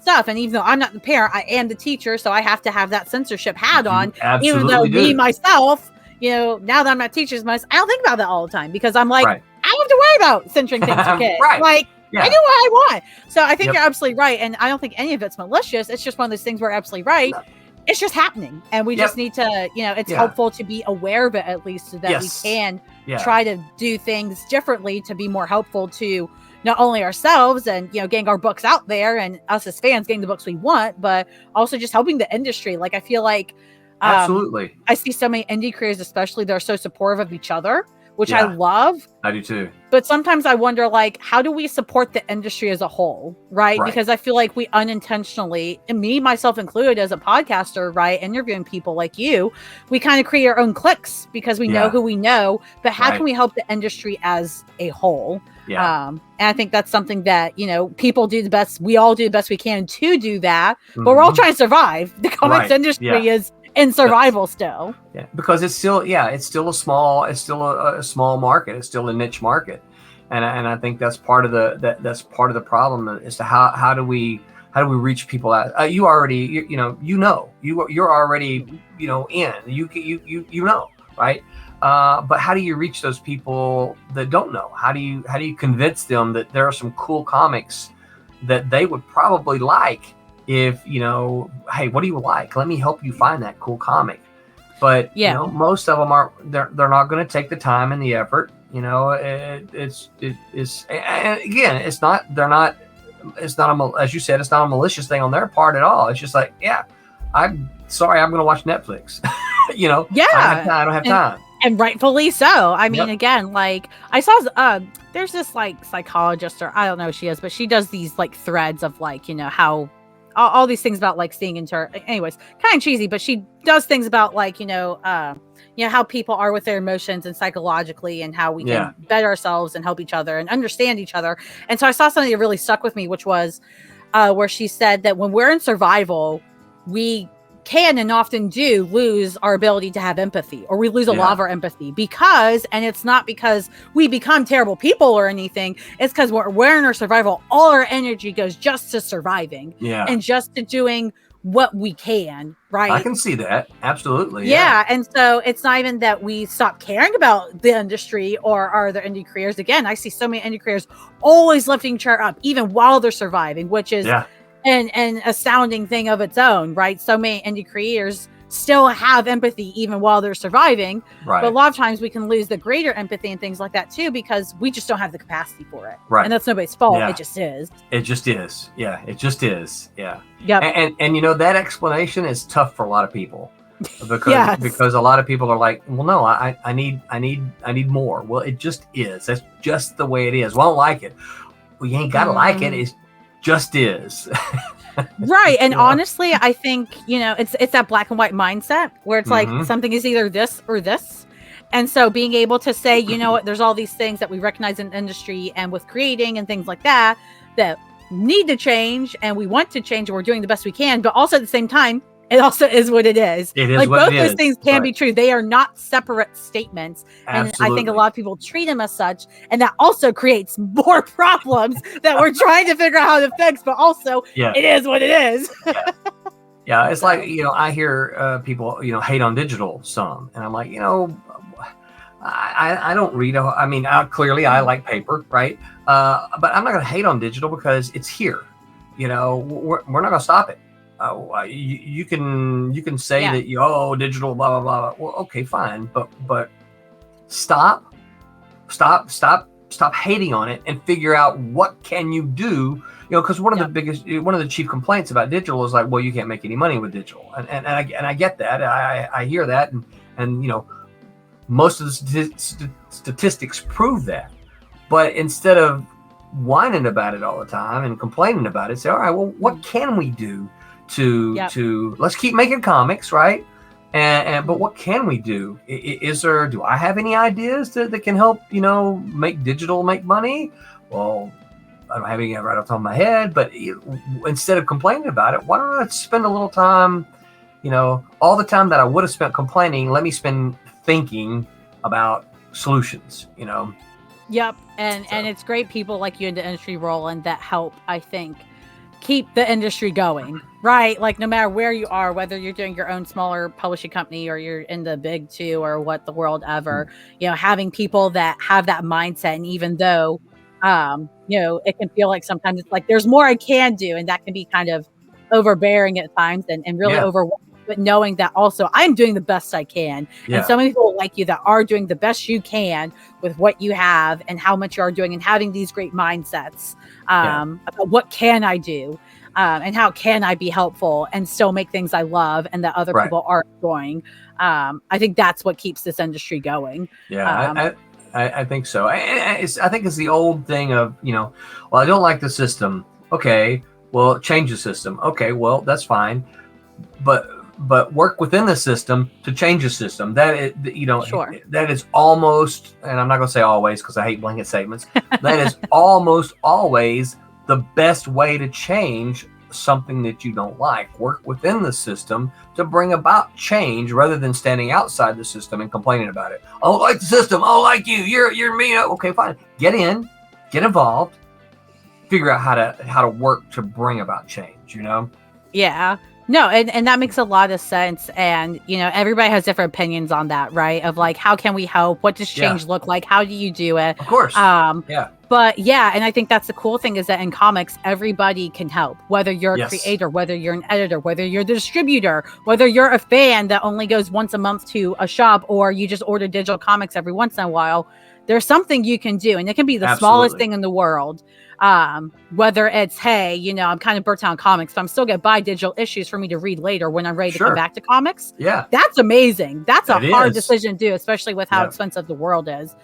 stuff. And even though I'm not the parent, I am the teacher, so I have to have that censorship hat on. Even though me myself, now that I'm not teaching myself, I don't think about that all the time because I'm like, I don't have to worry about censoring things for kids. Like, I do what I want. So I think you're absolutely right. And I don't think any of it's malicious. It's just one of those things where you're absolutely right. No. It's just happening. And we just need to, it's helpful to be aware of it at least so that we can try to do things differently to be more helpful to not only ourselves and, getting our books out there and us as fans getting the books we want, but also just helping the industry. Like, I feel like absolutely, I see so many indie creators, especially, that are so supportive of each other, which I love. I do too. But sometimes I wonder, like, how do we support the industry as a whole, right? Because I feel like we unintentionally, and me, myself included, as a podcaster, right, interviewing people like you, we kind of create our own cliques because we know who we know. But how can we help the industry as a whole? Yeah. And I think that's something that, people do the best. We all do the best we can to do that. But we're all trying to survive. The comics industry is in survival still. Yeah, because it's still a small market. It's still a niche market, and I think that's part of the problem as to how do we reach people out. You're already in, right? But how do you reach those people that don't know? How do you convince them that there are some cool comics that they would probably like? If hey, what do you like? Let me help you find that cool comic. But most of them they're not going to take the time and the effort. It's and again, it's not as you said, it's not a malicious thing on their part at all. It's just like, I'm sorry, I'm going to watch Netflix. I don't have time. And rightfully so. I mean, again, like I saw, there's this like psychologist, or I don't know who she is, but she does these like threads of like, how all these things about like seeing into, anyways, kind of cheesy, but she does things about like, how people are with their emotions and psychologically and how we can better ourselves and help each other and understand each other. And so I saw something that really stuck with me, which was where she said that when we're in survival, we can and often do lose our ability to have empathy, or we lose a lot of our empathy and it's not because we become terrible people or anything. It's because we're in our survival. All our energy goes just to surviving and just to doing what we can, right? I can see that. Absolutely. Yeah. And so it's not even that we stop caring about the industry or are there indie careers. Again, I see so many indie careers always lifting each other up, even while they're surviving, which is an astounding thing of its own, right? So many indie creators still have empathy even while they're surviving. Right. But a lot of times we can lose the greater empathy and things like that too, because we just don't have the capacity for it. Right. And that's nobody's fault. Yeah. It just is. It just is. Yeah. It just is. Yeah. Yep. And you know, that explanation is tough for a lot of people because a lot of people are like, well, no, I need more. Well, it just is. That's just the way it is. Well, I don't like it. Well, you ain't got to like it. It just is. Right. And honestly, I think, you know, it's that black and white mindset where it's like something is either this or this. And so being able to say, you know what, there's all these things that we recognize in the industry and with creating and things like that need to change, and we want to change, and we're doing the best we can. But also at the same time, it also is what it is. It is like what both it those is. things can be true. They are not separate statements. Absolutely. And I think a lot of people treat them as such. And that also creates more problems that we're trying to figure out how to fix. But also, it is what it is. Yeah, it's like, you know, I hear people, you know, hate on digital some. And I'm like, you know, I don't read. I mean, clearly I like paper, right? But I'm not going to hate on digital because it's here. You know, we're not going to stop it. You can say that digital blah blah blah. Well, okay, fine, but stop hating on it and figure out what can you do. You know, because one of the chief complaints about digital is like, well, you can't make any money with digital, and I get that. I hear that, and you know, most of the statistics prove that. But instead of whining about it all the time and complaining about it, say, all right, well, what can we do to let's keep making comics, right? But what can we do? Do I have any ideas that can help, you know, make digital make money? Well, I don't have any right off the top of my head, but instead of complaining about it, why don't I spend a little time, you know, all the time that I would have spent complaining, let me spend thinking about solutions, you know? Yep. And it's great people like you in the industry, Roland, that help, I think, keep the industry going, right? Like no matter where you are, whether you're doing your own smaller publishing company or you're in the big two or what the world ever, you know, having people that have that mindset. And even though, you know, it can feel like sometimes it's like, there's more I can do. And that can be kind of overbearing at times and really overwhelming. But knowing that also I'm doing the best I can. And so many people like you that are doing the best you can with what you have and how much you are doing and having these great mindsets about what can I do and how can I be helpful and still make things I love and that other people are enjoying. I think that's what keeps this industry going. Yeah, I think so. I think it's the old thing of, you know, well, I don't like the system. Okay, well, change the system. Okay, well, that's fine. But work within the system to change the system. That is, you know, that is almost, and I'm not going to say always because I hate blanket statements. That is almost always the best way to change something that you don't like. Work within the system to bring about change rather than standing outside the system and complaining about it. I don't like the system. I don't like you. You're mean. Okay, fine. Get in, get involved, figure out how to work to bring about change. You know? Yeah. No, and that makes a lot of sense. And, you know, everybody has different opinions on that, right? Of like, how can we help? What does change look like? How do you do it? Of course. But yeah, and I think that's the cool thing is that in comics, everybody can help, whether you're a creator, whether you're an editor, whether you're the distributor, whether you're a fan that only goes once a month to a shop, or you just order digital comics every once in a while. There's something you can do, and it can be the smallest thing in the world. Whether it's, hey, you know, I'm kind of burnt out on comics, but I'm still going to buy digital issues for me to read later when I'm ready to come back to comics. Yeah. That's amazing. That's a hard decision to do, especially with how expensive the world is.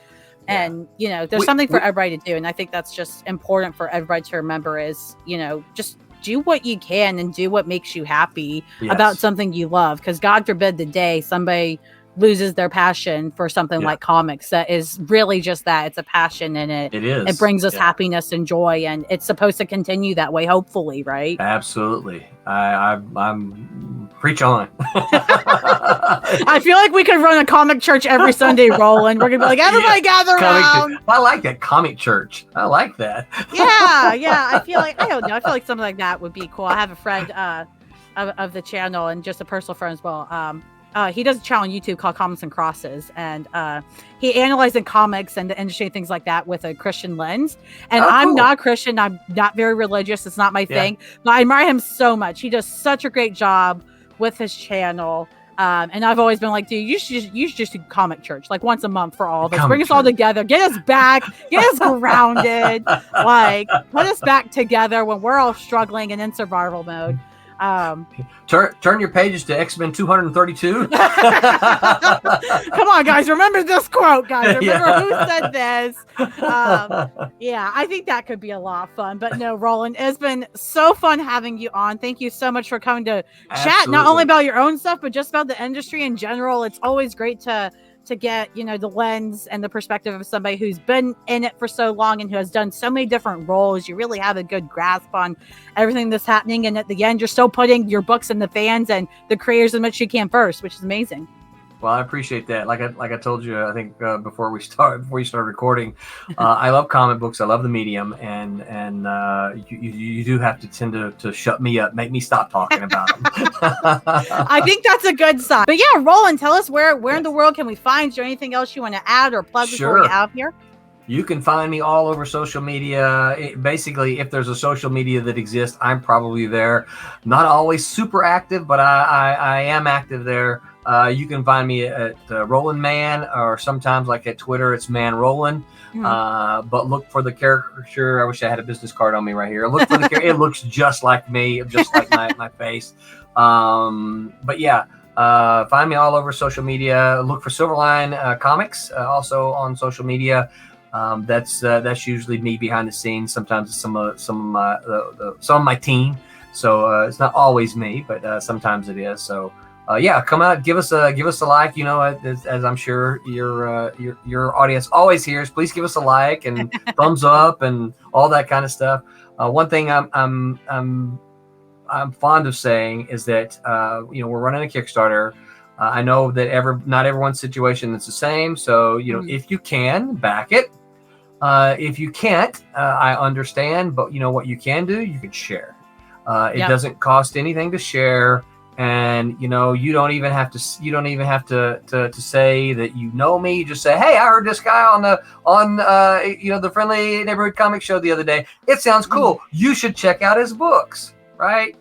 And, you know, there's something for everybody to do. And I think that's just important for everybody to remember is, you know, just do what you can and do what makes you happy about something you love. Because God forbid the day somebody loses their passion for something like comics. That is really just that. It's a passion, and it brings us happiness and joy, and it's supposed to continue that way, hopefully, right? Absolutely. I'm preach on. I feel like we could run a comic church every Sunday, Roland. We're gonna be like, everybody gather around. I like that, comic church. I like that. Yeah. I feel like, I don't know, I feel like something like that would be cool. I have a friend of the channel, and just a personal friend as well. He does a channel on YouTube called Comics and Crosses, and he analyzes comics and the industry and things like that with a Christian lens. And I'm not Christian. I'm not very religious. It's not my thing. But I admire him so much. He does such a great job with his channel. And I've always been like, dude, you should just do comic church like once a month for all of us. Bring us all together, get us back, get us grounded, like put us back together when we're all struggling and in survival mode. Turn your pages to X-Men 232. Come on, guys, remember this quote, guys. Remember who said this. Yeah, I think that could be a lot of fun. But no, Roland, it's been so fun having you on. Thank you so much for coming to chat, not only about your own stuff, but just about the industry in general. It's always great to get, you know, the lens and the perspective of somebody who's been in it for so long and who has done so many different roles. You really have a good grasp on everything that's happening. And at the end, you're still putting your books in the fans and the creators as much as you can first, which is amazing. Well, I appreciate that. Like I told you, I think before you started recording, I love comic books. I love the medium, and you do have to tend to shut me up, make me stop talking about them. I think that's a good sign. But yeah, Roland, tell us where in the world can we find you? Anything else you want to add or plug before we out here? You can find me all over social media. Basically, if there's a social media that exists, I'm probably there. Not always super active, but I am active there. You can find me at Roland Mann, or sometimes like at Twitter, it's Man Roland. But look for the caricature. I wish I had a business card on me right here. Look for the it looks just like me, just like my face. But yeah, find me all over social media. Look for Silverline Comics also on social media. That's usually me behind the scenes. Sometimes it's some of my team. So it's not always me, but sometimes it is. So. Yeah, come out, give us a like. You know, as I'm sure your audience always hears. Please give us a like and thumbs up and all that kind of stuff. One thing I'm fond of saying is that you know, we're running a Kickstarter. I know that not everyone's situation is the same. So you know, if you can back it, if you can't, I understand. But you know what you can do? You can share. It doesn't cost anything to share. And you know, you don't even have to say that you know me. You just say, hey, I heard this guy on you know, the Friendly Neighborhood Comic Show the other day. It sounds cool. You should check out his books, right?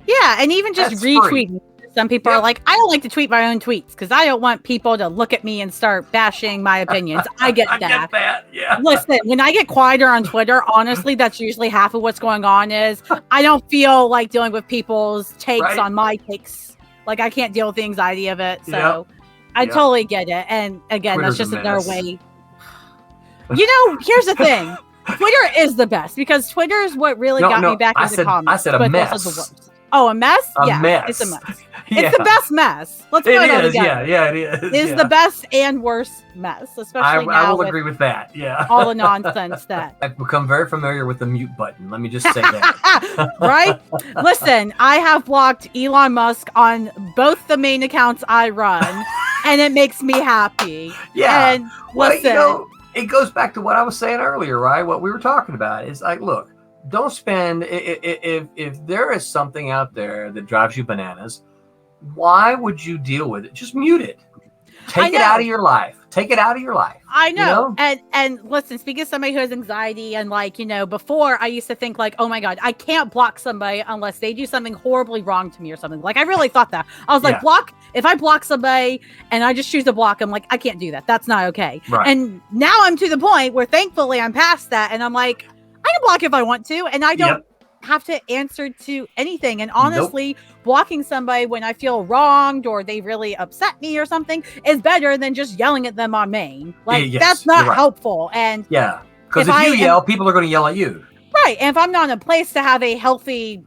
Yeah, and even just retweeting. Some people are like, I don't like to tweet my own tweets because I don't want people to look at me and start bashing my opinions. I get that. I get that. Yeah. Listen, when I get quieter on Twitter, honestly, that's usually half of what's going on. Is I don't feel like dealing with people's takes on my takes. Like I can't deal with the anxiety of it. So I totally get it. And again, Twitter's that's just another way. You know, here's the thing. Twitter is the best because Twitter is what really got me back into comics. I said a mess. Oh, a mess? Mess. It's a mess. It's the best mess. Let's put it all together. Yeah, it is. It's the best and worst mess, especially now. I will agree with that. Yeah. All the nonsense that. I've become very familiar with the mute button. Let me just say that. Right? Listen, I have blocked Elon Musk on both the main accounts I run, and it makes me happy. Yeah. And listen, you know, it goes back to what I was saying earlier, right? What we were talking about is like, look, don't spend if there is something out there that drives you bananas, why would you deal with it? Just mute it. Take it out of your life. Take it out of your life. I know. You know? And listen, speaking of somebody who has anxiety and like, you know, before I used to think like, oh my God, I can't block somebody unless they do something horribly wrong to me or something. Like I really thought that. I was like, if I block somebody and I just choose to block them, like I can't do that. That's not okay. Right. And now I'm to the point where thankfully I'm past that and I'm like, I can block if I want to, and I don't have to answer to anything. And honestly, blocking somebody when I feel wronged or they really upset me or something is better than just yelling at them on main. Like that's not helpful. And because if you yell, people are going to yell at you. Right. And if I'm not in a place to have a healthy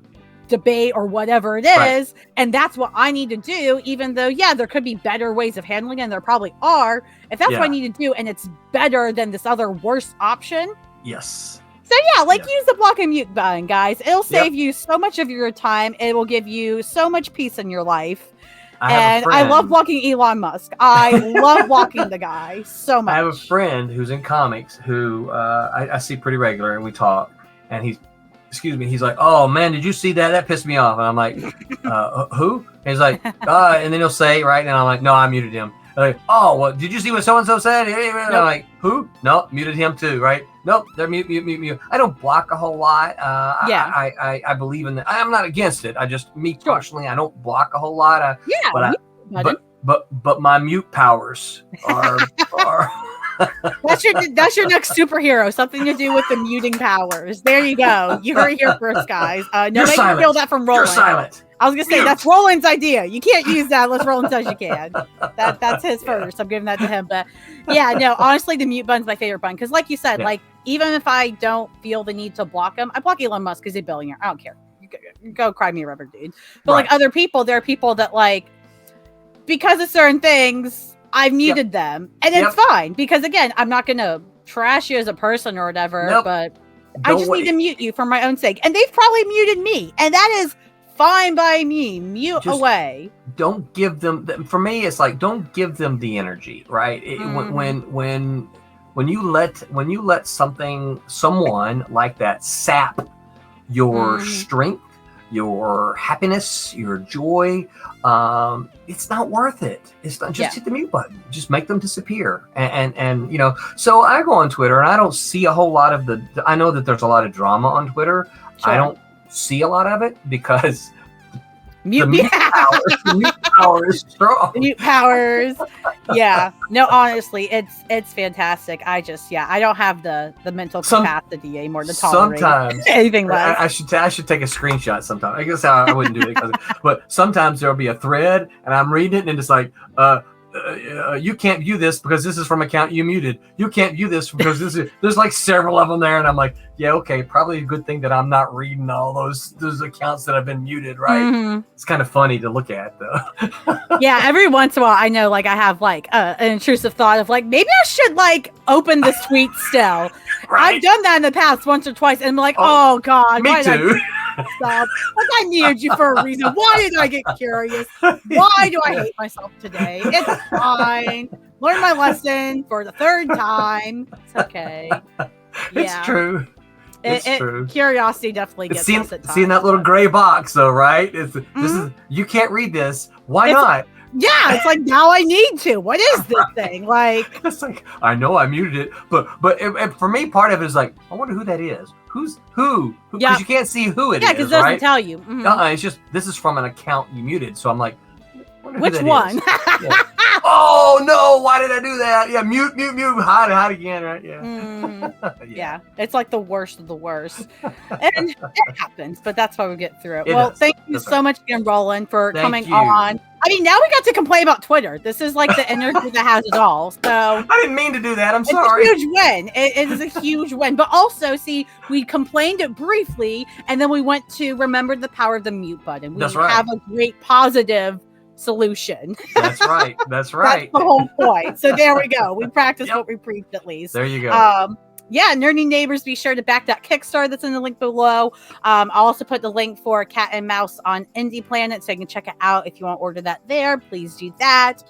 debate or whatever it is, and that's what I need to do, even though there could be better ways of handling it, and there probably are. If that's what I need to do, and it's better than this other worse option. Yes. So use the block and mute button, guys. It'll save you so much of your time. It will give you so much peace in your life. I love blocking Elon Musk. I love blocking the guy so much. I have a friend who's in comics who I see pretty regular, and we talk. And he's like, oh man, did you see that? That pissed me off. And I'm like, who? And he's like, and then he'll say, right? And I'm like, no, I muted him. Like, oh, well, did you see what so-and-so said? And I'm like, who? No, muted him too, right? Nope, they're mute. I don't block a whole lot. I believe in that. I'm not against it. I just, me personally, I don't block a whole lot. button. But my mute powers are That's your next superhero. Something to do with the muting powers. There you go. You heard it here first, guys. Nobody can steal that from Roland. You're silent. I was gonna say that's Roland's idea. You can't use that unless Roland says you can. That's his first. I'm giving that to him. But yeah, no, honestly, the mute button's my favorite button because, like you said, like even if I don't feel the need to block him, I block Elon Musk because he's a billionaire. I don't care. You go cry me a river, dude. But like other people, there are people that like because of certain things, I've muted them, and it's fine because again, I'm not gonna trash you as a person or whatever. But I just need to mute you for my own sake, and they've probably muted me, and that is fine by me. Mute away. Don't give them. For me, it's like don't give them the energy, right? When you let someone like that sap your strength, your happiness, your joy, it's not worth it. It's not just hit the mute button. Just make them disappear. And you know, so I go on Twitter and I don't see a whole lot of I know that there's a lot of drama on Twitter. Sure. I don't see a lot of it because the mute power is strong. Mute powers. Yeah. No, honestly, it's fantastic. I don't have the mental capacity anymore to tolerate anything less. I should take a screenshot sometime. I guess I wouldn't do it, but sometimes there'll be a thread and I'm reading it and it's like, you can't view this because this is from account you muted. You can't view this because there's like several of them there, and I'm like, yeah, okay, probably a good thing that I'm not reading all those accounts that have been muted, right? It's kind of funny to look at, though. Yeah, every once in a while, I know, like, I have like an intrusive thought of like, maybe I should like open this tweet still. Right? I've done that in the past once or twice, and I'm like, oh God, me too. Like I needed you for a reason. Why did I get curious? Why do I hate myself today? It's fine. Learn my lesson for the third time. It's okay. It's true. It's true. Curiosity definitely gets us at times. Seeing that little gray box, though, right? This is you can't read this. Why not? Yeah, it's like now I need to. What is this thing? Like it's like I know I muted it, but for me, part of it is like I wonder who that is. Who's who? Because you can't see who it is. Yeah, because it doesn't tell you. It's just this is from an account you muted. So I'm like, which one? Oh no! Why did I do that? Yeah, mute, hide again, right? Yeah. Yeah, it's like the worst of the worst, and it happens. But that's why we get through it. Thank you so much again, Roland, for coming on. I mean, now we got to complain about Twitter. This is like the energy that has it all. So I didn't mean to do that. I'm sorry. It's a huge win. It is a huge win. But also, see, we complained it briefly, and then we went to remember the power of the mute button. We have a great positive solution. That's right. That's right. That's the whole point. So there we go. We practiced what we preached, at least. There you go. Yeah, Nerdy Neighbors, be sure to back that Kickstarter that's in the link below. I'll also put the link for Cat and Mouse on Indie Planet, so you can check it out if you want to order that there. Please do that.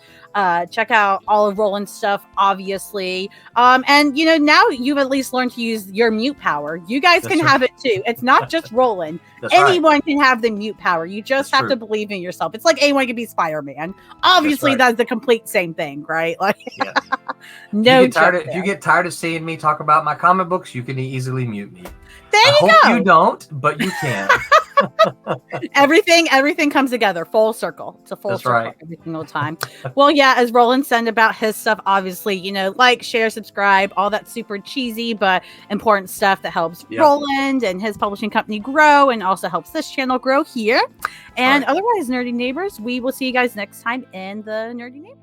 Check out all of Roland's stuff, obviously. And, you know, now you've at least learned to use your mute power. You guys can have it, too. It's not just Roland. Anyone can have the mute power. You just have to believe in yourself. It's like anyone can be Spider-Man. Obviously, that's the complete same thing, right? Like, no. If you get tired of seeing me talk about my comic books, you can easily mute me. There you go. I hope you don't, but you can. Everything comes together, full circle. It's a full circle every single time. Well, yeah, as Roland said about his stuff, obviously, you know, like, share, subscribe, all that super cheesy but important stuff that helps Roland and his publishing company grow and also helps this channel grow here. And otherwise, Nerdy Neighbors, we will see you guys next time in the Nerdy Neighbors.